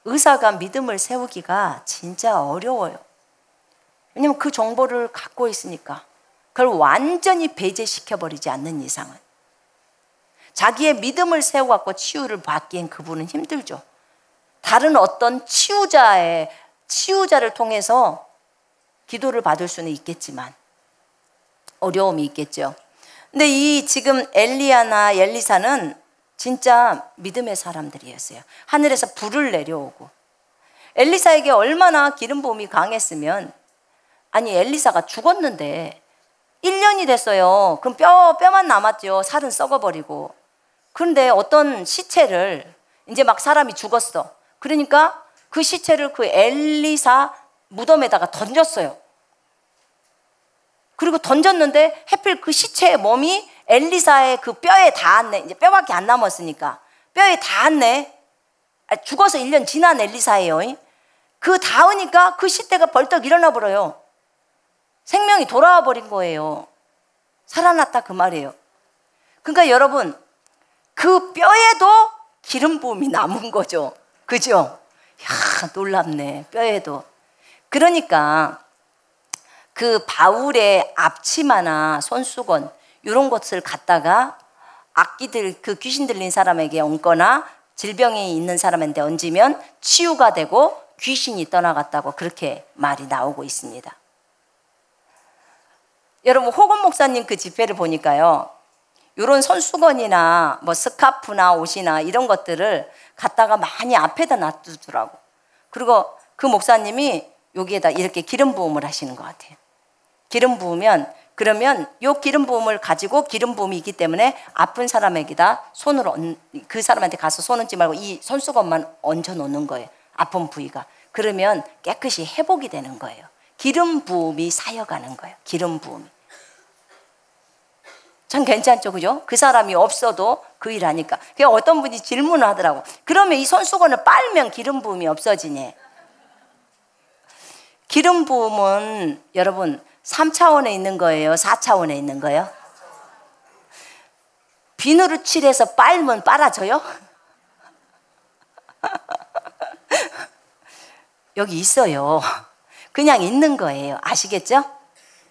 의사가 믿음을 세우기가 진짜 어려워요. 왜냐면 그 정보를 갖고 있으니까. 그걸 완전히 배제시켜버리지 않는 이상은. 자기의 믿음을 세워갖고 치유를 받기엔 그분은 힘들죠. 다른 어떤 치유자를 통해서 기도를 받을 수는 있겠지만 어려움이 있겠죠. 근데 이 지금 엘리야나 엘리사는 진짜 믿음의 사람들이었어요. 하늘에서 불을 내려오고 엘리사에게 얼마나 기름 부음이 강했으면, 아니 엘리사가 죽었는데 1년이 됐어요. 그럼 뼈만 남았죠. 살은 썩어버리고. 그런데 어떤 시체를, 이제 막 사람이 죽었어. 그러니까 그 시체를 그 엘리사 무덤에다가 던졌어요. 그리고 던졌는데 하필 그 시체의 몸이 엘리사의 그 뼈에 닿았네. 이제 뼈밖에 안 남았으니까 뼈에 닿았네. 죽어서 1년 지난 엘리사예요. 그 닿으니까 그 시체가 벌떡 일어나 버려요. 생명이 돌아와 버린 거예요. 살아났다 그 말이에요. 그러니까 여러분, 그 뼈에도 기름 부음이 남은 거죠. 그죠? 야, 놀랍네. 뼈에도. 그러니까 그 바울의 앞치마나 손수건 이런 것을 갖다가 악기들, 그 귀신 들린 사람에게 얹거나 질병이 있는 사람한테 얹으면 치유가 되고 귀신이 떠나갔다고 그렇게 말이 나오고 있습니다. 여러분, 호건 목사님 그 집회를 보니까요, 이런 손수건이나 뭐 스카프나 옷이나 이런 것들을 갖다가 많이 앞에다 놔두더라고. 그리고 그 목사님이 여기에다 이렇게 기름 부음을 하시는 것 같아요. 기름 부으면, 그러면 요 기름 부음을 가지고, 기름 부음이 있기 때문에 아픈 사람에게다 손을, 그 사람한테 가서 손 얹지 말고 이 손수건만 얹어 놓는 거예요. 아픈 부위가. 그러면 깨끗이 회복이 되는 거예요. 기름 부음이 사여가는 거예요. 기름 부음이. 참 괜찮죠, 그죠? 그 사람이 없어도 그 일 하니까. 그래서 어떤 분이 질문을 하더라고. 그러면 이 손수건을 빨면 기름 부음이 없어지니? 기름 부음은 여러분 3차원에 있는 거예요? 4차원에 있는 거예요? 비누로 칠해서 빨면 빨아져요? 여기 있어요. 그냥 있는 거예요. 아시겠죠?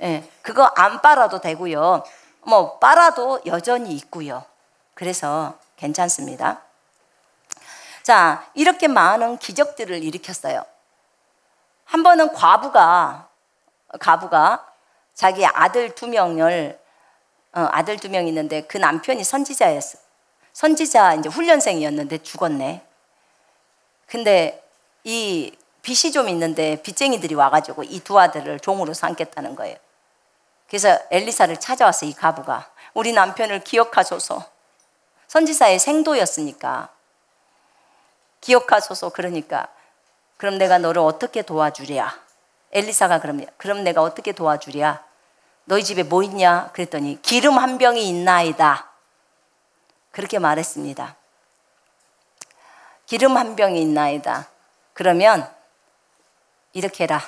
예, 그거 안 빨아도 되고요. 뭐 빨아도 여전히 있고요. 그래서 괜찮습니다. 자, 이렇게 많은 기적들을 일으켰어요. 한 번은 과부가 자기 아들 두 명이 있는데 그 남편이 선지자였어. 선지자 이제 훈련생이었는데 죽었네. 근데 이 빚이 좀 있는데 빚쟁이들이 와가지고 이 두 아들을 종으로 삼겠다는 거예요. 그래서 엘리사를 찾아왔어. 이 과부가 우리 남편을 기억하소서. 선지자의 생도였으니까 기억하소서. 그러니까 그럼 내가 너를 어떻게 도와주랴? 엘리사가 그럼 내가 어떻게 도와주랴? 너희 집에 뭐 있냐? 그랬더니 기름 한 병이 있나이다. 그렇게 말했습니다. 기름 한 병이 있나이다. 그러면 이렇게 해라.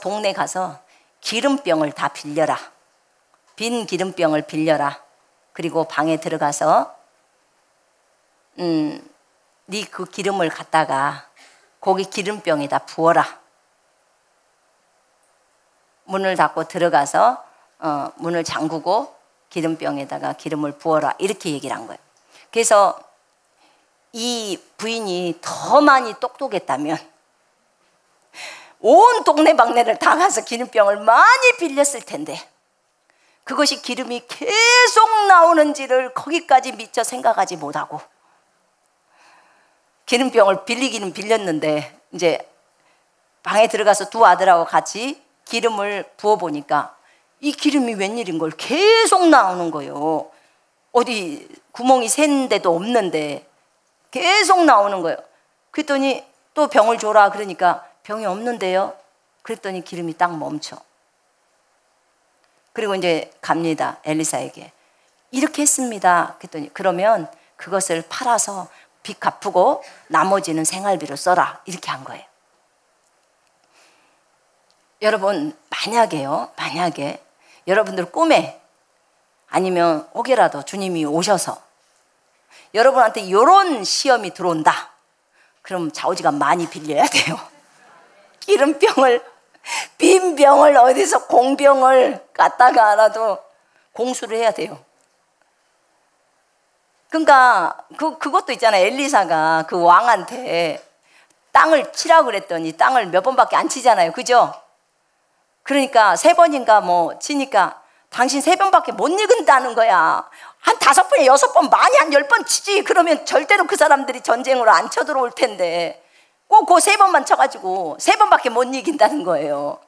동네 가서 기름병을 다 빌려라. 빈 기름병을 빌려라. 그리고 방에 들어가서 네 그 기름을 갖다가 거기 기름병에다 부어라. 문을 닫고 들어가서 문을 잠그고 기름병에다가 기름을 부어라. 이렇게 얘기를 한 거예요. 그래서 이 부인이 더 많이 똑똑했다면 온 동네방네를 다 가서 기름병을 많이 빌렸을 텐데 그것이 기름이 계속 나오는지를 거기까지 미처 생각하지 못하고 기름병을 빌리기는 빌렸는데 이제 방에 들어가서 두 아들하고 같이 기름을 부어보니까 이 기름이 웬일인 걸 계속 나오는 거예요. 어디 구멍이 샌 데도 없는데 계속 나오는 거예요. 그랬더니 또 병을 줘라 그러니까 병이 없는데요. 그랬더니 기름이 딱 멈춰. 그리고 이제 갑니다. 엘리사에게. 이렇게 했습니다. 그랬더니 그러면 그것을 팔아서 빚 갚고 나머지는 생활비로 써라. 이렇게 한 거예요. 여러분, 만약에 여러분들 꿈에 아니면 혹여라도 주님이 오셔서 여러분한테 이런 시험이 들어온다. 그럼 좌우지간 많이 빌려야 돼요. 기름병을, 빈 병을 어디서 공병을 갖다가 알아도 공수를 해야 돼요. 그러니까 그것도 있잖아요. 엘리사가 그 왕한테 땅을 치라고 그랬더니 땅을 몇 번밖에 안 치잖아요. 그죠? 그러니까 3번인가 뭐 치니까 당신 3번밖에 못 읽은다는 거야. 한 5번, 6번, 많이 한 10번 치지. 그러면 절대로 그 사람들이 전쟁으로 안 쳐들어올 텐데 꼭 그 3번만 쳐가지고 3번밖에 못 이긴다는 거예요.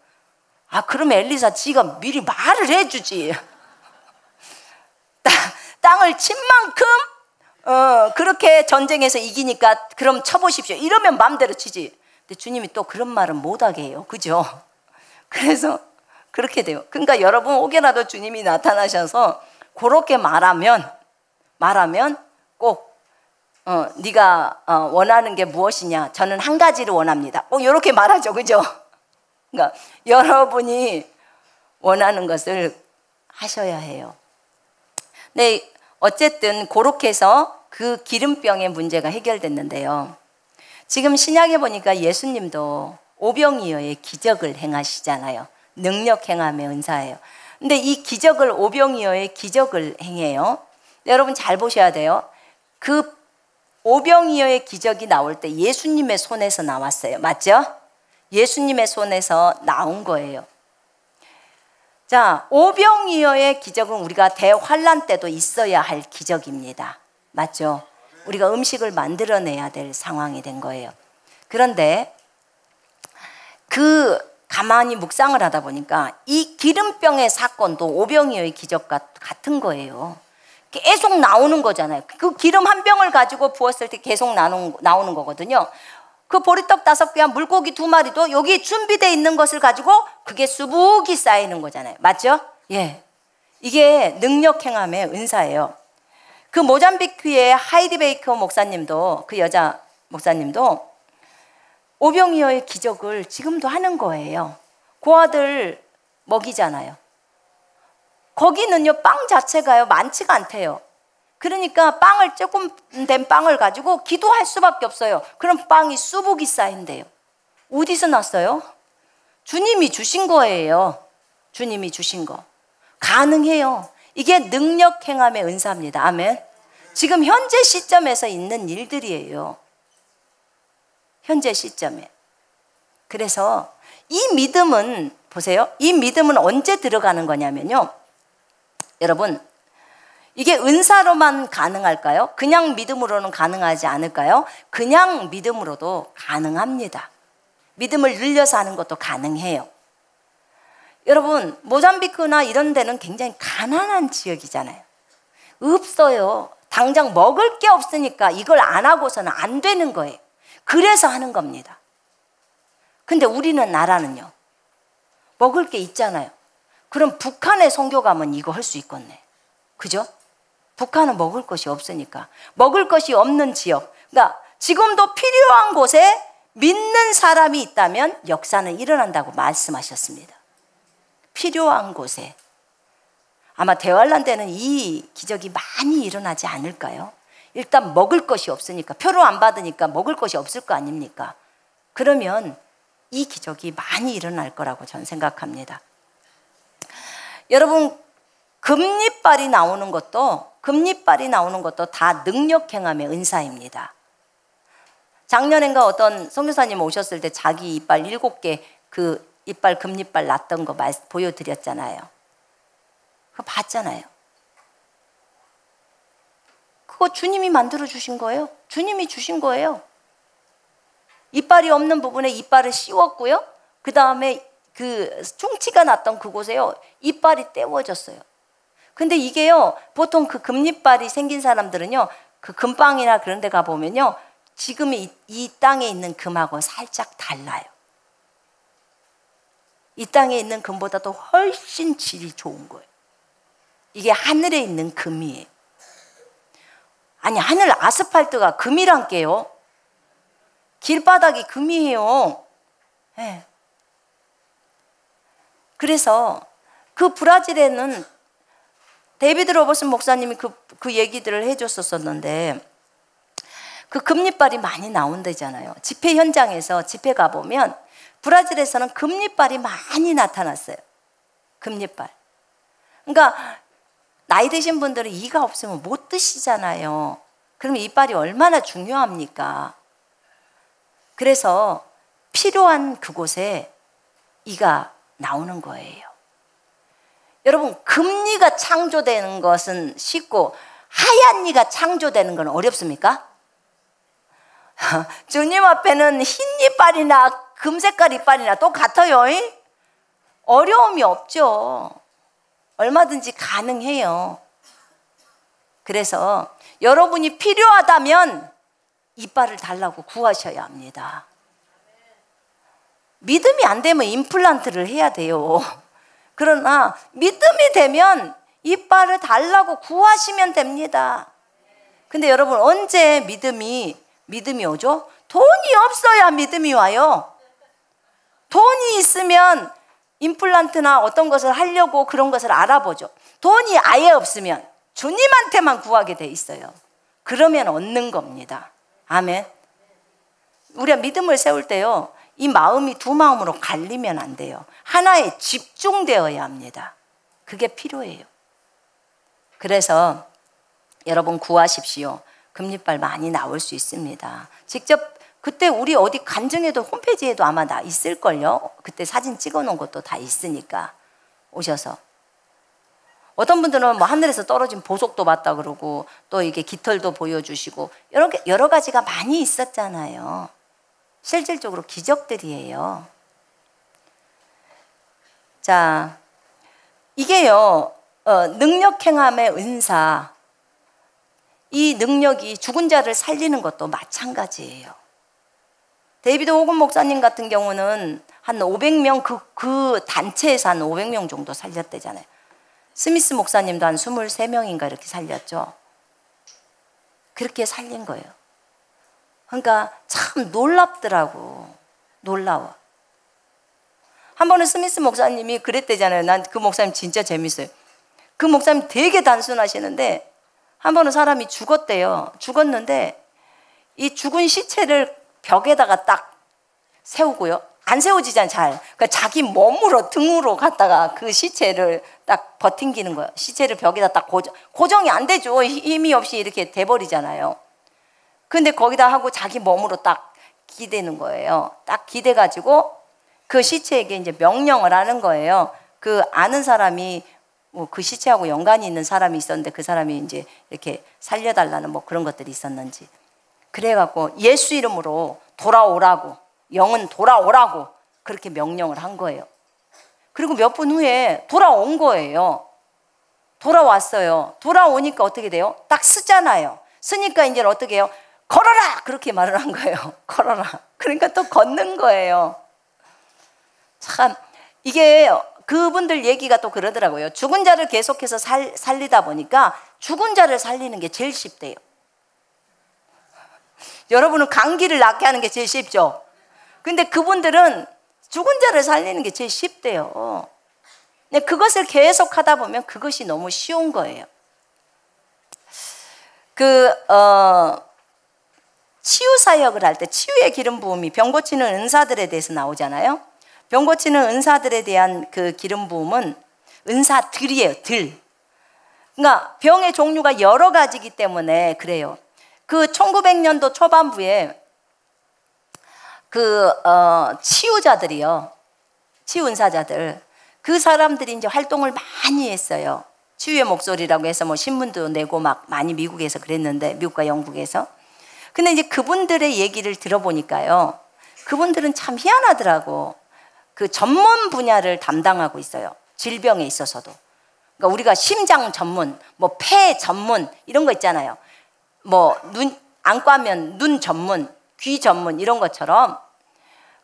아, 그러면 엘리사 지가 미리 말을 해주지. 땅을 친 만큼 그렇게 전쟁에서 이기니까 그럼 쳐보십시오. 이러면 마음대로 치지. 근데 주님이 또 그런 말은 못하게 해요. 그죠? 그래서 그렇게 돼요. 그러니까 여러분 혹여라도 주님이 나타나셔서 그렇게 말하면 꼭 네가 원하는 게 무엇이냐? 저는 한 가지를 원합니다. 꼭 이렇게 말하죠. 그죠? 그러니까 여러분이 원하는 것을 하셔야 해요. 네, 어쨌든 그렇게 해서 그 기름병의 문제가 해결됐는데요. 지금 신약에 보니까 예수님도 오병이어의 기적을 행하시잖아요. 능력 행함의 은사예요. 근데 이 기적을 오병이어의 기적을 행해요. 여러분 잘 보셔야 돼요. 그 오병이어의 기적이 나올 때 예수님의 손에서 나왔어요. 맞죠? 예수님의 손에서 나온 거예요. 자, 오병이어의 기적은 우리가 대환란 때도 있어야 할 기적입니다. 맞죠? 우리가 음식을 만들어내야 될 상황이 된 거예요. 그런데 가만히 묵상을 하다 보니까 이 기름병의 사건도 오병이어의 기적과 같은 거예요. 계속 나오는 거잖아요. 그 기름 한 병을 가지고 부었을 때 계속 나오는 거거든요. 그 보리떡 5개와 물고기 2마리도 여기 준비되어 있는 것을 가지고 그게 수북이 쌓이는 거잖아요. 맞죠? 예. 이게 능력 행함의 은사예요. 그 모잠비크의 하이디 베이커 목사님도, 그 여자 목사님도 오병이어의 기적을 지금도 하는 거예요. 그 아들 먹이잖아요. 거기는요, 빵 자체가요, 많지가 않대요. 그러니까 빵을 조금 된 빵을 가지고 기도할 수밖에 없어요. 그럼 빵이 수북이 쌓인대요. 어디서 났어요? 주님이 주신 거예요. 주님이 주신 거. 가능해요. 이게 능력 행함의 은사입니다. 아멘. 지금 현재 시점에서 있는 일들이에요. 현재 시점에. 그래서 이 믿음은 보세요. 이 믿음은 언제 들어가는 거냐면요. 여러분, 이게 은사로만 가능할까요? 그냥 믿음으로는 가능하지 않을까요? 그냥 믿음으로도 가능합니다. 믿음을 늘려서 하는 것도 가능해요. 여러분, 모잠비크나 이런 데는 굉장히 가난한 지역이잖아요. 없어요. 당장 먹을 게 없으니까 이걸 안 하고서는 안 되는 거예요. 그래서 하는 겁니다. 근데 우리는 나라는요, 먹을 게 있잖아요. 그럼 북한에 선교 가면 이거 할 수 있겠네. 그죠? 북한은 먹을 것이 없으니까. 먹을 것이 없는 지역, 그러니까 지금도 필요한 곳에 믿는 사람이 있다면 역사는 일어난다고 말씀하셨습니다. 필요한 곳에. 아마 대환란 때는 이 기적이 많이 일어나지 않을까요? 일단 먹을 것이 없으니까, 표를 안 받으니까 먹을 것이 없을 거 아닙니까? 그러면 이 기적이 많이 일어날 거라고 저는 생각합니다. 여러분, 금리빨이 나오는 것도 다 능력 행함의 은사입니다. 작년엔가 어떤 선교사님 오셨을 때 자기 이빨 7개 그 이빨 금리빨 났던 거 보여드렸잖아요. 그거 봤잖아요. 그거 주님이 만들어 주신 거예요. 주님이 주신 거예요. 이빨이 없는 부분에 이빨을 씌웠고요. 그 다음에 그 충치가 났던 그곳에요, 이빨이 떼워졌어요. 근데 이게요, 보통 그 금리빨이 생긴 사람들은요, 그 금빵이나 그런 데 가보면요, 지금 이 땅에 있는 금하고 살짝 달라요. 이 땅에 있는 금보다도 훨씬 질이 좋은 거예요. 이게 하늘에 있는 금이에요. 아니, 하늘 아스팔트가 금이란 게요. 길바닥이 금이에요. 네. 그래서 그 브라질에는 데이비드 로버슨 목사님이 그 얘기들을 해줬었는데, 그 금리빨이 많이 나온다잖아요. 집회 현장에서 집회 가보면 브라질에서는 금리빨이 많이 나타났어요. 금리빨. 그러니까 나이 드신 분들은 이가 없으면 못 드시잖아요. 그러면 이빨이 얼마나 중요합니까? 그래서 필요한 그곳에 이가 나오는 거예요. 여러분, 금리가 창조되는 것은 쉽고 하얀 니가 창조되는 건 어렵습니까? 주님 앞에는 흰 이빨이나 금색깔 이빨이나 똑같아요. 어려움이 없죠. 얼마든지 가능해요. 그래서 여러분이 필요하다면 이빨을 달라고 구하셔야 합니다. 믿음이 안 되면 임플란트를 해야 돼요. 그러나 믿음이 되면 이빨을 달라고 구하시면 됩니다. 근데 여러분, 언제 믿음이 오죠? 돈이 없어야 믿음이 와요. 돈이 있으면 임플란트나 어떤 것을 하려고 그런 것을 알아보죠. 돈이 아예 없으면 주님한테만 구하게 돼 있어요. 그러면 얻는 겁니다. 아멘. 우리가 믿음을 세울 때요, 이 마음이 두 마음으로 갈리면 안 돼요. 하나에 집중되어야 합니다. 그게 필요해요. 그래서 여러분 구하십시오. 금리빨 많이 나올 수 있습니다. 직접 그때 우리 어디 간증에도 홈페이지에도 아마 다 있을걸요. 그때 사진 찍어놓은 것도 다 있으니까 오셔서. 어떤 분들은 뭐 하늘에서 떨어진 보석도 봤다 그러고 또 이게 깃털도 보여주시고 여러 가지가 많이 있었잖아요. 실질적으로 기적들이에요. 자, 이게요, 능력 행함의 은사, 이 능력이 죽은 자를 살리는 것도 마찬가지예요. 데이비드 호건 목사님 같은 경우는 한 500명 그 단체에서 한 500명 정도 살렸대잖아요. 스미스 목사님도 한 23명인가 이렇게 살렸죠. 그렇게 살린 거예요. 그러니까 참 놀랍더라고. 놀라워. 한 번은 스미스 목사님이 그랬대잖아요. 난 그 목사님 진짜 재밌어요. 그 목사님 되게 단순하시는데 한 번은 사람이 죽었대요. 죽었는데 이 죽은 시체를 벽에다가 딱 세우고요. 안 세워지잖아요, 잘. 그러니까 자기 몸으로 등으로 갖다가 그 시체를 딱 버팅기는 거예요. 시체를 벽에다 딱 고정이 안 되죠. 힘이 없이 이렇게 돼버리잖아요. 근데 거기다 하고 자기 몸으로 딱 기대는 거예요. 딱 기대가지고 그 시체에게 이제 명령을 하는 거예요. 그 아는 사람이 뭐 그 시체하고 연관이 있는 사람이 있었는데 그 사람이 이제 이렇게 살려달라는 뭐 그런 것들이 있었는지. 그래갖고 예수 이름으로 돌아오라고, 영은 돌아오라고 그렇게 명령을 한 거예요. 그리고 몇 분 후에 돌아온 거예요. 돌아왔어요. 돌아오니까 어떻게 돼요? 딱 쓰잖아요. 쓰니까 이제 어떻게 해요? 걸어라! 그렇게 말을 한 거예요. 걸어라. 그러니까 또 걷는 거예요. 참, 이게 그분들 얘기가 또 그러더라고요. 죽은 자를 계속해서 살리다 보니까 죽은 자를 살리는 게 제일 쉽대요. 여러분은 감기를 낫게 하는 게 제일 쉽죠? 근데 그분들은 죽은 자를 살리는 게 제일 쉽대요. 근데 그것을 계속 하다 보면 그것이 너무 쉬운 거예요. 치유 사역을 할 때 치유의 기름 부음이 병 고치는 은사들에 대해서 나오잖아요. 병 고치는 은사들에 대한 그 기름 부음은 은사들이에요. 들. 그러니까 병의 종류가 여러 가지이기 때문에 그래요. 그 1900년도 초반부에 치유자들이요. 치유 은사자들. 그 사람들이 이제 활동을 많이 했어요. 치유의 목소리라고 해서 뭐 신문도 내고 막 많이 미국에서 그랬는데, 미국과 영국에서. 근데 이제 그분들의 얘기를 들어보니까요. 그분들은 참 희한하더라고. 그 전문 분야를 담당하고 있어요. 질병에 있어서도. 그러니까 우리가 심장 전문, 뭐 폐 전문 이런 거 있잖아요. 뭐 안과면 눈 전문, 귀 전문 이런 것처럼,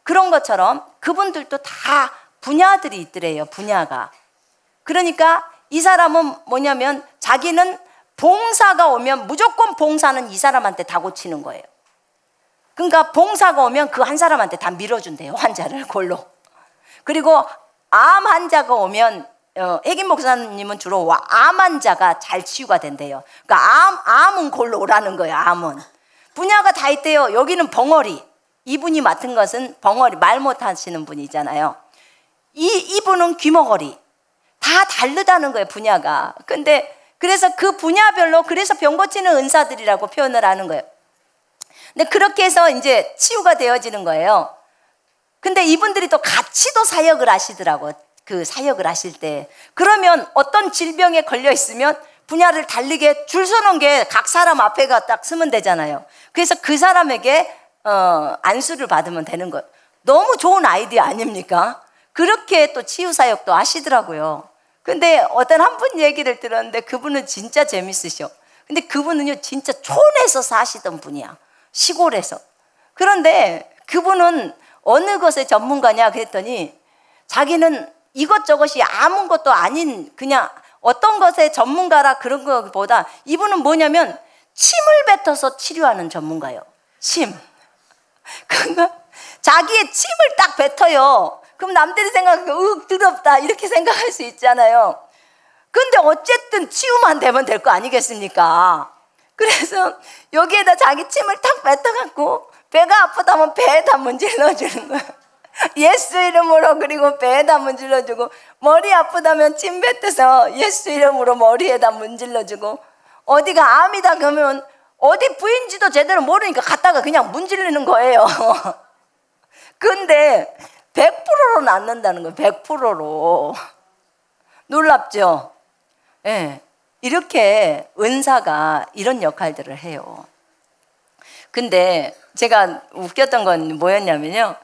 그런 것처럼 그분들도 다 분야들이 있더래요. 분야가. 그러니까 이 사람은 뭐냐면 자기는 봉사가 오면 무조건 봉사는 이 사람한테 다 고치는 거예요. 그러니까 봉사가 오면 그 한 사람한테 다 밀어준대요. 환자를 골로. 그리고 암 환자가 오면 혜긴 목사님은 주로 암 환자가 잘 치유가 된대요. 그러니까 암은 골로 오라는 거예요. 암은. 분야가 다 있대요. 여기는 벙어리. 이분이 맡은 것은 벙어리, 말 못하시는 분이잖아요. 이분은 귀머거리. 다 다르다는 거예요, 분야가. 근데 그래서 그 분야별로, 그래서 병 고치는 은사들이라고 표현을 하는 거예요. 근데 그렇게 해서 이제 치유가 되어지는 거예요. 근데 이분들이 또 같이 또 사역을 하시더라고. 그 사역을 하실 때, 그러면 어떤 질병에 걸려 있으면 분야를 다르게 줄 서는 게 각 사람 앞에가 딱 쓰면 되잖아요. 그래서 그 사람에게 안수를 받으면 되는 거예요. 너무 좋은 아이디어 아닙니까? 그렇게 또 치유 사역도 하시더라고요. 근데 어떤 한 분 얘기를 들었는데 그분은 진짜 재밌으셔. 근데 그분은요 진짜 촌에서 사시던 분이야. 시골에서. 그런데 그분은 어느 것의 전문가냐 그랬더니 자기는 이것저것이 아무것도 아닌 그냥 어떤 것의 전문가라 그런 것보다 이분은 뭐냐면 침을 뱉어서 치료하는 전문가예요. 침. 그러니까 자기의 침을 딱 뱉어요. 그럼 남들이 생각하면 더럽다 이렇게 생각할 수 있잖아요. 근데 어쨌든 치유만 되면 될 거 아니겠습니까? 그래서 여기에다 자기 침을 딱 뱉어갖고 배가 아프다면 배에다 문질러주는 거예요. 예수 이름으로. 그리고 배에다 문질러주고, 머리 아프다면 침 뱉어서 예수 이름으로 머리에다 문질러주고, 어디가 암이다 그러면 어디 부인지도 제대로 모르니까 갔다가 그냥 문질르는 거예요. 근데 100%로 낫는다는 거예요. 100%로. 놀랍죠? 예. 이렇게 은사가 이런 역할들을 해요. 근데 제가 웃겼던 건 뭐였냐면요,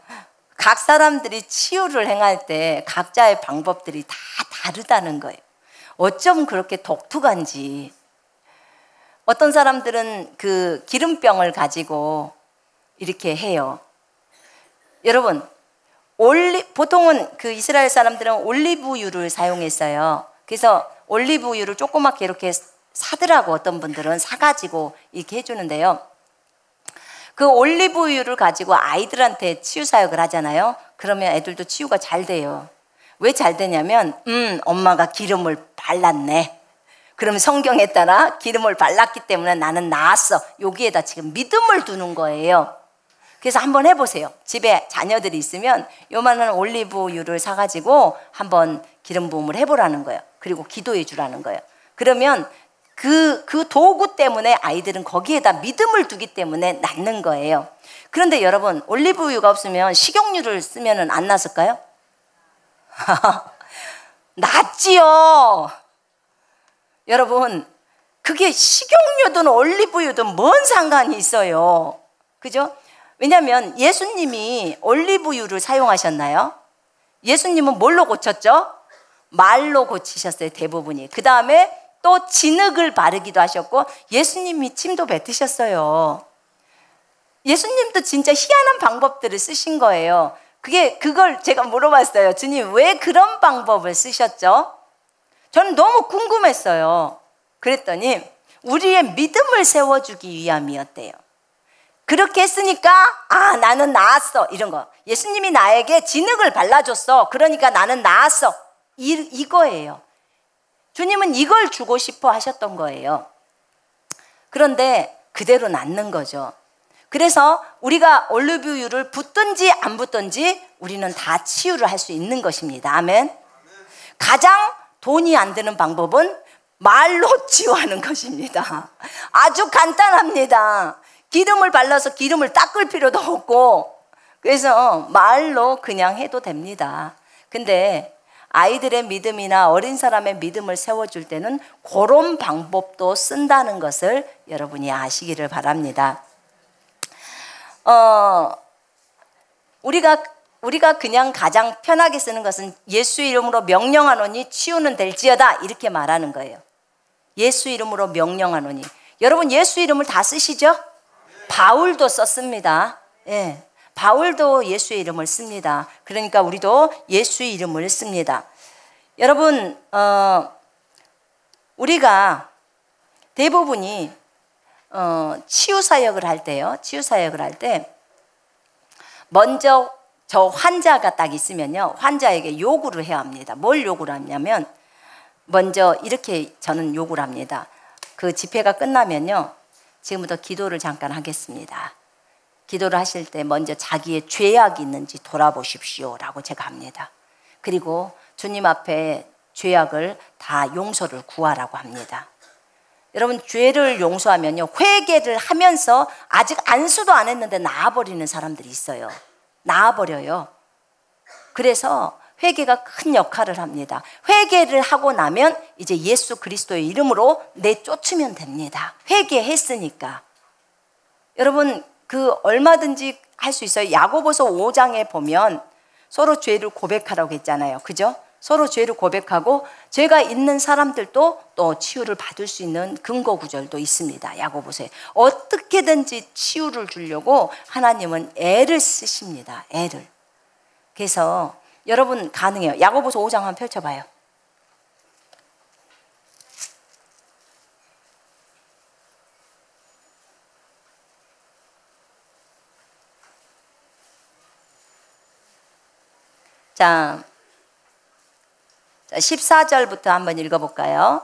각 사람들이 치유를 행할 때 각자의 방법들이 다 다르다는 거예요. 어쩜 그렇게 독특한지. 어떤 사람들은 그 기름병을 가지고 이렇게 해요. 여러분, 보통은 그 이스라엘 사람들은 올리브유를 사용했어요. 그래서 올리브유를 조그맣게 이렇게 사더라고. 어떤 분들은 사가지고 이렇게 해주는데요, 그 올리브유를 가지고 아이들한테 치유 사역을 하잖아요. 그러면 애들도 치유가 잘 돼요. 왜 잘 되냐면 엄마가 기름을 발랐네. 그러면 성경에 따라 기름을 발랐기 때문에 나는 나았어. 여기에다 지금 믿음을 두는 거예요. 그래서 한번 해보세요. 집에 자녀들이 있으면 요만한 올리브유를 사가지고 한번 기름 부음을 해보라는 거예요. 그리고 기도해 주라는 거예요. 그러면 그 도구 때문에 아이들은 거기에다 믿음을 두기 때문에 낫는 거예요. 그런데 여러분, 올리브유가 없으면 식용유를 쓰면 안 낫을까요? 낫지요. 여러분, 그게 식용유든 올리브유든 뭔 상관이 있어요. 그죠? 왜냐하면 예수님이 올리브유를 사용하셨나요? 예수님은 뭘로 고쳤죠? 말로 고치셨어요, 대부분이. 그 다음에 또 진흙을 바르기도 하셨고, 예수님이 침도 뱉으셨어요. 예수님도 진짜 희한한 방법들을 쓰신 거예요. 그걸 제가 물어봤어요. 주님, 왜 그런 방법을 쓰셨죠? 저는 너무 궁금했어요. 그랬더니 우리의 믿음을 세워주기 위함이었대요. 그렇게 했으니까 나는 나았어, 이런 거. 예수님이 나에게 진흙을 발라줬어, 그러니까 나는 나았어, 이거예요. 주님은 이걸 주고 싶어 하셨던 거예요. 그런데 그대로 낫는 거죠. 그래서 우리가 올리브유를 붓든지 안 붓든지 우리는 다 치유를 할 수 있는 것입니다. 아멘. 가장 돈이 안 드는 방법은 말로 치유하는 것입니다. 아주 간단합니다. 기름을 발라서 기름을 닦을 필요도 없고, 그래서 말로 그냥 해도 됩니다. 근데 아이들의 믿음이나 어린 사람의 믿음을 세워줄 때는 그런 방법도 쓴다는 것을 여러분이 아시기를 바랍니다. 우리가 그냥 가장 편하게 쓰는 것은 예수 이름으로 명령하노니 치유는 될지어다, 이렇게 말하는 거예요. 예수 이름으로 명령하노니. 여러분, 예수 이름을 다 쓰시죠? 바울도 썼습니다. 예. 바울도 예수의 이름을 씁니다. 그러니까 우리도 예수의 이름을 씁니다. 여러분, 우리가 대부분이 치유 사역을 할 때요, 치유 사역을 할 때 먼저 저 환자가 딱 있으면요, 환자에게 요구를 해야 합니다. 뭘 요구를 하냐면, 먼저 이렇게 저는 요구를 합니다. 그 집회가 끝나면요, 지금부터 기도를 잠깐 하겠습니다. 기도를 하실 때 먼저 자기의 죄악이 있는지 돌아보십시오 라고 제가 합니다. 그리고 주님 앞에 죄악을 다 용서를 구하라고 합니다. 여러분, 죄를 용서하면요, 회개를 하면서 아직 안수도 안 했는데 나아버리는 사람들이 있어요. 나아버려요. 그래서 회개가 큰 역할을 합니다. 회개를 하고 나면 이제 예수 그리스도의 이름으로 내쫓으면 됩니다. 회개했으니까. 여러분 그 얼마든지 할 수 있어요. 야고보서 5장에 보면 서로 죄를 고백하라고 했잖아요. 그죠? 서로 죄를 고백하고 죄가 있는 사람들도 또 치유를 받을 수 있는 근거 구절도 있습니다. 야고보서에 어떻게든지 치유를 주려고 하나님은 애를 쓰십니다. 애를. 그래서 여러분 가능해요. 야고보서 5장 한번 펼쳐봐요. 자, 14절부터 한번 읽어볼까요?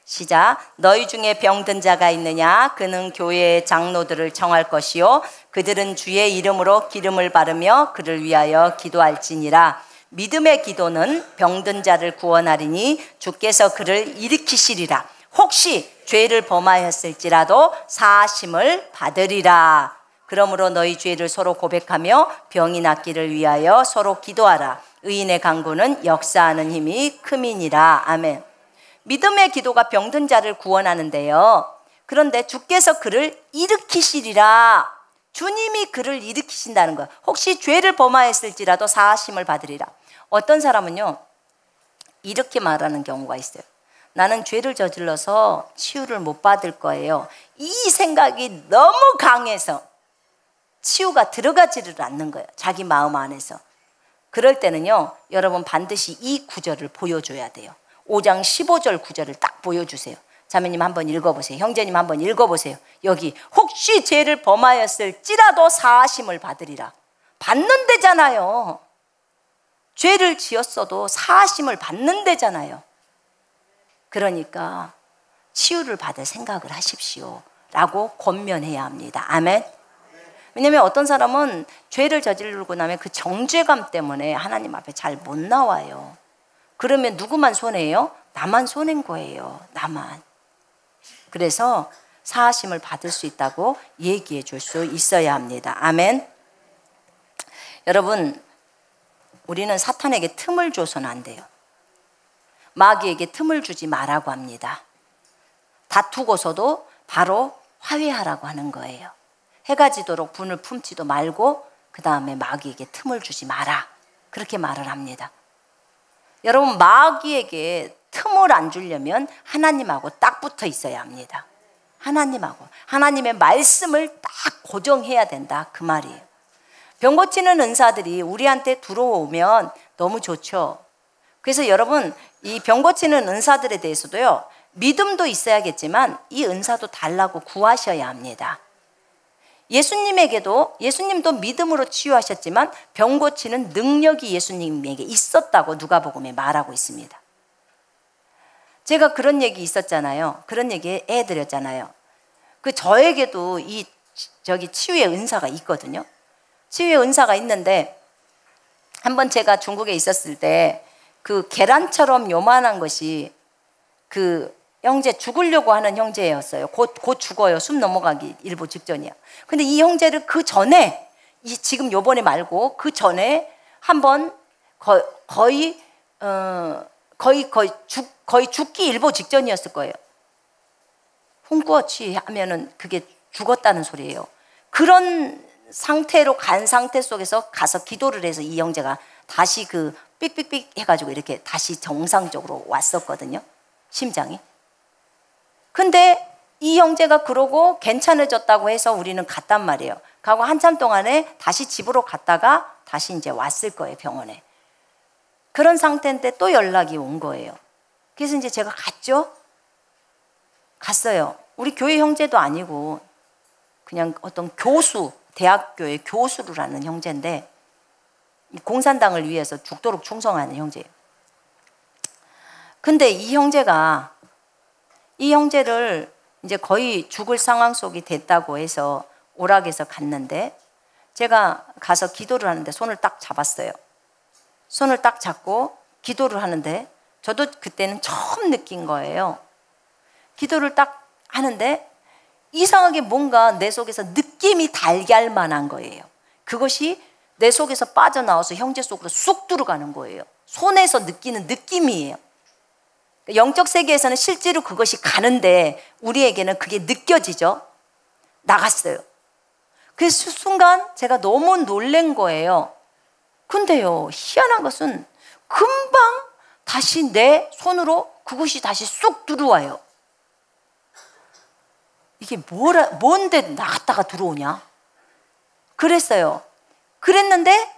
시작. 너희 중에 병든 자가 있느냐? 그는 교회의 장로들을 청할 것이요 그들은 주의 이름으로 기름을 바르며 그를 위하여 기도할지니라. 믿음의 기도는 병든 자를 구원하리니 주께서 그를 일으키시리라. 혹시 죄를 범하였을지라도 사하심을 받으리라. 그러므로 너희 죄를 서로 고백하며 병이 낫기를 위하여 서로 기도하라. 의인의 간구는 역사하는 힘이 큼이니라. 아멘. 믿음의 기도가 병든 자를 구원하는데요. 그런데 주께서 그를 일으키시리라. 주님이 그를 일으키신다는 거예요. 혹시 죄를 범하였을지라도 사하심을 받으리라. 어떤 사람은요 이렇게 말하는 경우가 있어요. 나는 죄를 저질러서 치유를 못 받을 거예요. 이 생각이 너무 강해서 치유가 들어가지를 않는 거예요. 자기 마음 안에서. 그럴 때는요 여러분 반드시 이 구절을 보여줘야 돼요. 5장 15절 구절을 딱 보여주세요. 자매님 한번 읽어보세요. 형제님 한번 읽어보세요. 여기 혹시 죄를 범하였을지라도 사하심을 받으리라. 받는 데잖아요. 죄를 지었어도 사하심을 받는 데잖아요. 그러니까 치유를 받을 생각을 하십시오 라고 권면해야 합니다. 아멘. 왜냐하면 어떤 사람은 죄를 저지르고 나면 그 정죄감 때문에 하나님 앞에 잘 못 나와요. 그러면 누구만 손해예요? 나만 손해인 거예요. 나만. 그래서 사하심을 받을 수 있다고 얘기해 줄 수 있어야 합니다. 아멘. 여러분 우리는 사탄에게 틈을 줘서는 안 돼요. 마귀에게 틈을 주지 말라고 합니다. 다투고서도 바로 화해하라고 하는 거예요. 해가 지도록 분을 품지도 말고 그 다음에 마귀에게 틈을 주지 마라. 그렇게 말을 합니다. 여러분 마귀에게 틈을 안 주려면 하나님하고 딱 붙어 있어야 합니다. 하나님하고 하나님의 말씀을 딱 고정해야 된다 그 말이에요. 병 고치는 은사들이 우리한테 들어오면 너무 좋죠. 그래서 여러분 이 병 고치는 은사들에 대해서도요 믿음도 있어야겠지만 이 은사도 달라고 구하셔야 합니다. 예수님도 믿음으로 치유하셨지만 병 고치는 능력이 예수님에게 있었다고 누가복음에 말하고 있습니다. 제가 그런 얘기 있었잖아요. 그런 얘기 해드렸잖아요. 저에게도 치유의 은사가 있거든요. 치유의 은사가 있는데 한번 제가 중국에 있었을 때 그 계란처럼 요만한 것이 그 형제 죽으려고 하는 형제였어요. 곧 죽어요. 숨 넘어가기 일보 직전이야. 근데 이 형제를 그 전에 지금 요번에 말고 그 전에 한번 거의 죽기 일보 직전이었을 거예요. 홍구어치 하면은 그게 죽었다는 소리예요. 그런 상태로 간 상태 속에서 가서 기도를 해서 이 형제가 다시 그 삑삑삑 해가지고 이렇게 다시 정상적으로 왔었거든요. 심장이. 근데 이 형제가 그러고 괜찮아졌다고 해서 우리는 갔단 말이에요. 가고 한참 동안에 다시 집으로 갔다가 다시 이제 왔을 거예요, 병원에. 그런 상태인데 또 연락이 온 거예요. 그래서 이제 제가 갔어요. 우리 교회 형제도 아니고 그냥 어떤 교수, 대학교의 교수를 하는 형제인데 공산당을 위해서 죽도록 충성하는 형제예요. 근데 이 형제를 이제 거의 죽을 상황 속이 됐다고 해서 오락에서 갔는데 제가 가서 기도를 하는데 손을 딱 잡았어요. 손을 딱 잡고 기도를 하는데 저도 그때는 처음 느낀 거예요. 기도를 딱 하는데 이상하게 뭔가 내 속에서 느낌이 달걀만한 거예요. 그것이 내 속에서 빠져나와서 형제 속으로 쑥 들어가는 거예요. 손에서 느끼는 느낌이에요. 영적 세계에서는 실제로 그것이 가는데 우리에게는 그게 느껴지죠. 나갔어요. 그 순간 제가 너무 놀란 거예요. 근데요, 희한한 것은 금방 다시 내 손으로 그것이 다시 쏙 들어와요. 이게 뭔데 나갔다가 들어오냐? 그랬어요. 그랬는데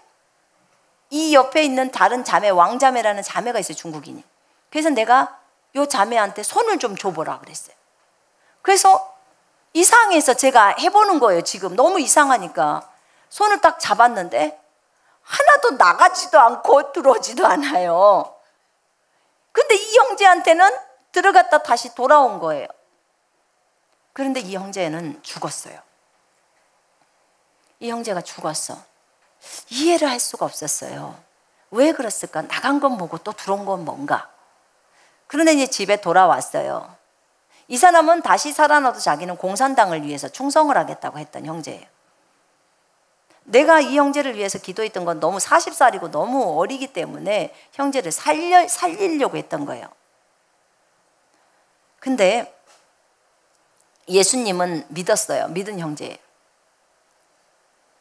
이 옆에 있는 다른 자매, 왕자매라는 자매가 있어요, 중국인이. 그래서 내가 요 자매한테 손을 좀 줘보라 그랬어요. 그래서 이상해서 제가 해보는 거예요. 지금 너무 이상하니까 손을 딱 잡았는데 하나도 나가지도 않고 들어오지도 않아요. 근데 이 형제한테는 들어갔다 다시 돌아온 거예요. 그런데 이 형제는 죽었어요. 이 형제가 죽었어. 이해를 할 수가 없었어요. 왜 그랬을까? 나간 건 뭐고 또 들어온 건 뭔가. 그런데 이제 집에 돌아왔어요. 이 사람은 다시 살아나도 자기는 공산당을 위해서 충성을 하겠다고 했던 형제예요. 내가 이 형제를 위해서 기도했던 건 너무 40살이고 너무 어리기 때문에 형제를 살리려고 했던 거예요. 근데 예수님은 믿었어요. 믿은 형제예요.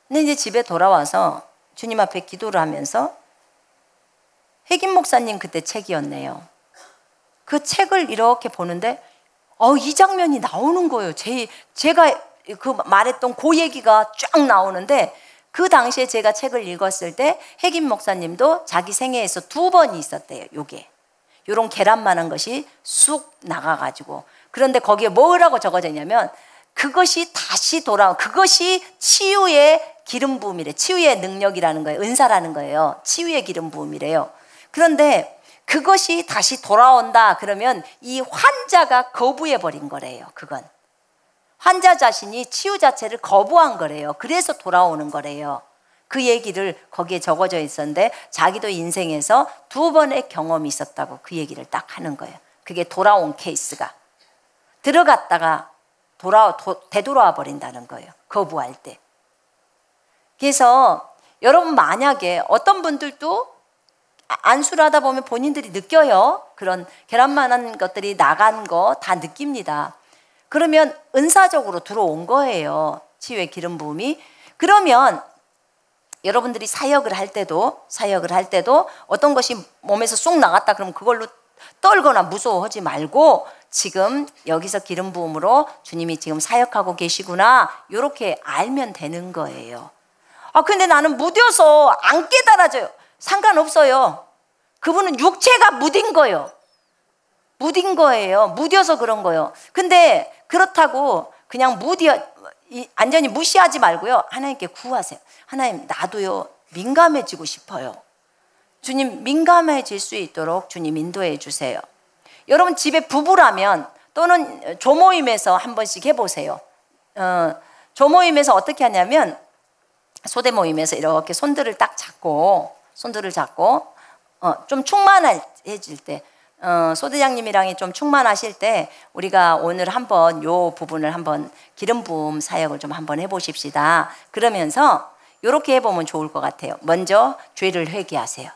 근데 이제 집에 돌아와서 주님 앞에 기도를 하면서 핵임 목사님 그때 책이었네요. 그 책을 이렇게 보는데 이 장면이 나오는 거예요. 제가 그 말했던 그 얘기가 쫙 나오는데 그 당시에 제가 책을 읽었을 때 핵임 목사님도 자기 생애에서 2번이 있었대요. 요런 계란만한 것이 쑥 나가가지고. 그런데 거기에 뭐라고 적어져 있냐면 그것이 다시 돌아온, 그것이 치유의 기름 부음이래. 치유의 능력이라는 거예요. 은사라는 거예요. 치유의 기름 부음이래요. 그런데 그것이 다시 돌아온다 그러면 이 환자가 거부해 버린 거래요. 그건 환자 자신이 치유 자체를 거부한 거래요. 그래서 돌아오는 거래요. 그 얘기를 거기에 적어져 있었는데 자기도 인생에서 2번의 경험이 있었다고 그 얘기를 딱 하는 거예요. 그게 돌아온 케이스가 들어갔다가 되돌아와 버린다는 거예요. 거부할 때. 그래서 여러분 만약에 어떤 분들도 안수를 하다 보면 본인들이 느껴요. 그런 계란만한 것들이 나간 거 다 느낍니다. 그러면 은사적으로 들어온 거예요. 치유의 기름 부음이. 그러면 여러분들이 사역을 할 때도 어떤 것이 몸에서 쏙 나갔다 그러면 그걸로 떨거나 무서워하지 말고 지금 여기서 기름 부음으로 주님이 지금 사역하고 계시구나 이렇게 알면 되는 거예요. 근데 나는 무뎌서 안 깨달아져요. 상관없어요. 그분은 육체가 무딘 거예요. 무뎌서 그런 거예요. 근데 그렇다고 그냥 완전히 무시하지 말고요. 하나님께 구하세요. 하나님, 나도요 민감해지고 싶어요. 주님, 민감해질 수 있도록 주님 인도해 주세요. 여러분 집에 부부라면 또는 조모임에서 한 번씩 해보세요. 조모임에서 어떻게 하냐면 소대 모임에서 이렇게 손들을 잡고 좀 충만해질 때 소대장님이랑이 좀 충만하실 때 우리가 오늘 한번 요 부분을 한번 기름 부음 사역을 좀 한번 해보십시다. 그러면서 이렇게 해보면 좋을 것 같아요. 먼저 죄를 회개하세요.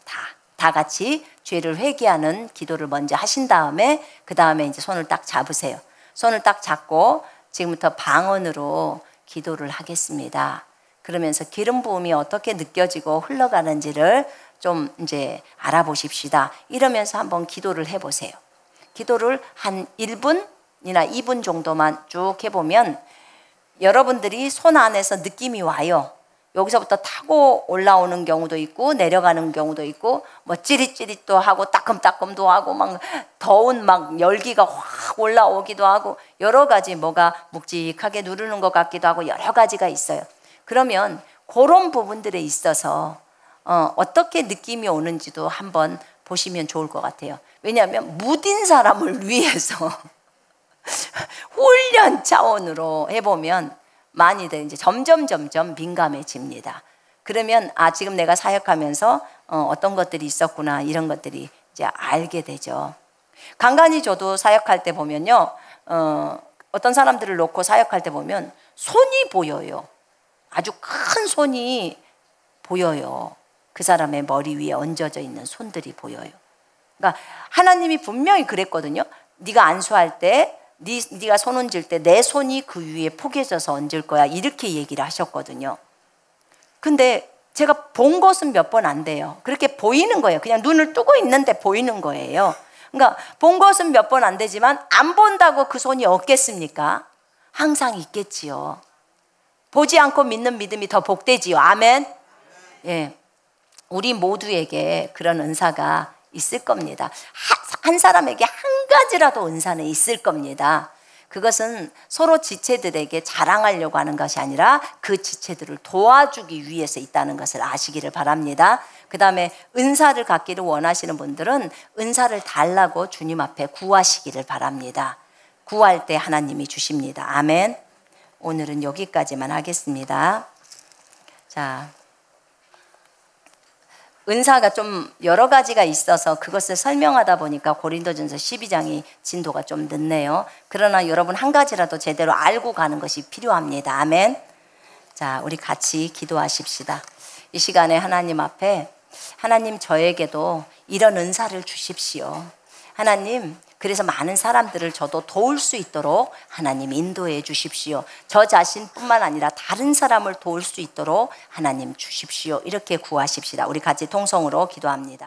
다 같이 죄를 회개하는 기도를 먼저 하신 다음에 그 다음에 이제 손을 딱 잡으세요. 손을 딱 잡고 지금부터 방언으로 기도를 하겠습니다. 그러면서 기름 부음이 어떻게 느껴지고 흘러가는지를 좀 이제 알아보십시다. 이러면서 한번 기도를 해보세요. 기도를 한 1분이나 2분 정도만 쭉 해보면 여러분들이 손 안에서 느낌이 와요. 여기서부터 타고 올라오는 경우도 있고 내려가는 경우도 있고 뭐 찌릿찌릿도 하고 따끔따끔도 하고 막 더운 막 열기가 확 올라오기도 하고 여러 가지 뭐가 묵직하게 누르는 것 같기도 하고 여러 가지가 있어요. 그러면 그런 부분들에 있어서 어떻게 느낌이 오는지도 한번 보시면 좋을 것 같아요. 왜냐하면 무딘 사람을 위해서 훈련 차원으로 해보면 많이들 이제 점점 민감해집니다. 그러면 지금 내가 사역하면서 어떤 것들이 있었구나 이런 것들이 이제 알게 되죠. 간간히 저도 사역할 때 보면요, 어떤 사람들을 놓고 사역할 때 보면 손이 보여요. 아주 큰 손이 보여요. 그 사람의 머리 위에 얹어져 있는 손들이 보여요. 그러니까 하나님이 분명히 그랬거든요. 네가 안수할 때, 네가 손 얹을 때 내 손이 그 위에 포개져서 얹을 거야. 이렇게 얘기를 하셨거든요. 근데 제가 본 것은 몇 번 안 돼요. 그렇게 보이는 거예요. 그냥 눈을 뜨고 있는데 보이는 거예요. 그러니까 본 것은 몇 번 안 되지만 안 본다고 그 손이 없겠습니까? 항상 있겠지요. 보지 않고 믿는 믿음이 더 복되지요. 아멘. 예, 우리 모두에게 그런 은사가 있을 겁니다. 한 사람에게 한 가지라도 은사는 있을 겁니다. 그것은 서로 지체들에게 자랑하려고 하는 것이 아니라 그 지체들을 도와주기 위해서 있다는 것을 아시기를 바랍니다. 그 다음에 은사를 갖기를 원하시는 분들은 은사를 달라고 주님 앞에 구하시기를 바랍니다. 구할 때 하나님이 주십니다. 아멘. 오늘은 여기까지만 하겠습니다. 자, 은사가 좀 여러 가지가 있어서 그것을 설명하다 보니까 고린도전서 12장이 진도가 좀 늦네요. 그러나 여러분 한 가지라도 제대로 알고 가는 것이 필요합니다. 아멘. 자, 우리 같이 기도하십시다. 이 시간에 하나님 앞에 하나님 저에게도 이런 은사를 주십시오. 하나님, 그래서 많은 사람들을 저도 도울 수 있도록 하나님 인도해 주십시오. 저 자신뿐만 아니라 다른 사람을 도울 수 있도록 하나님 주십시오. 이렇게 구하십시다. 우리 같이 통성으로 기도합니다.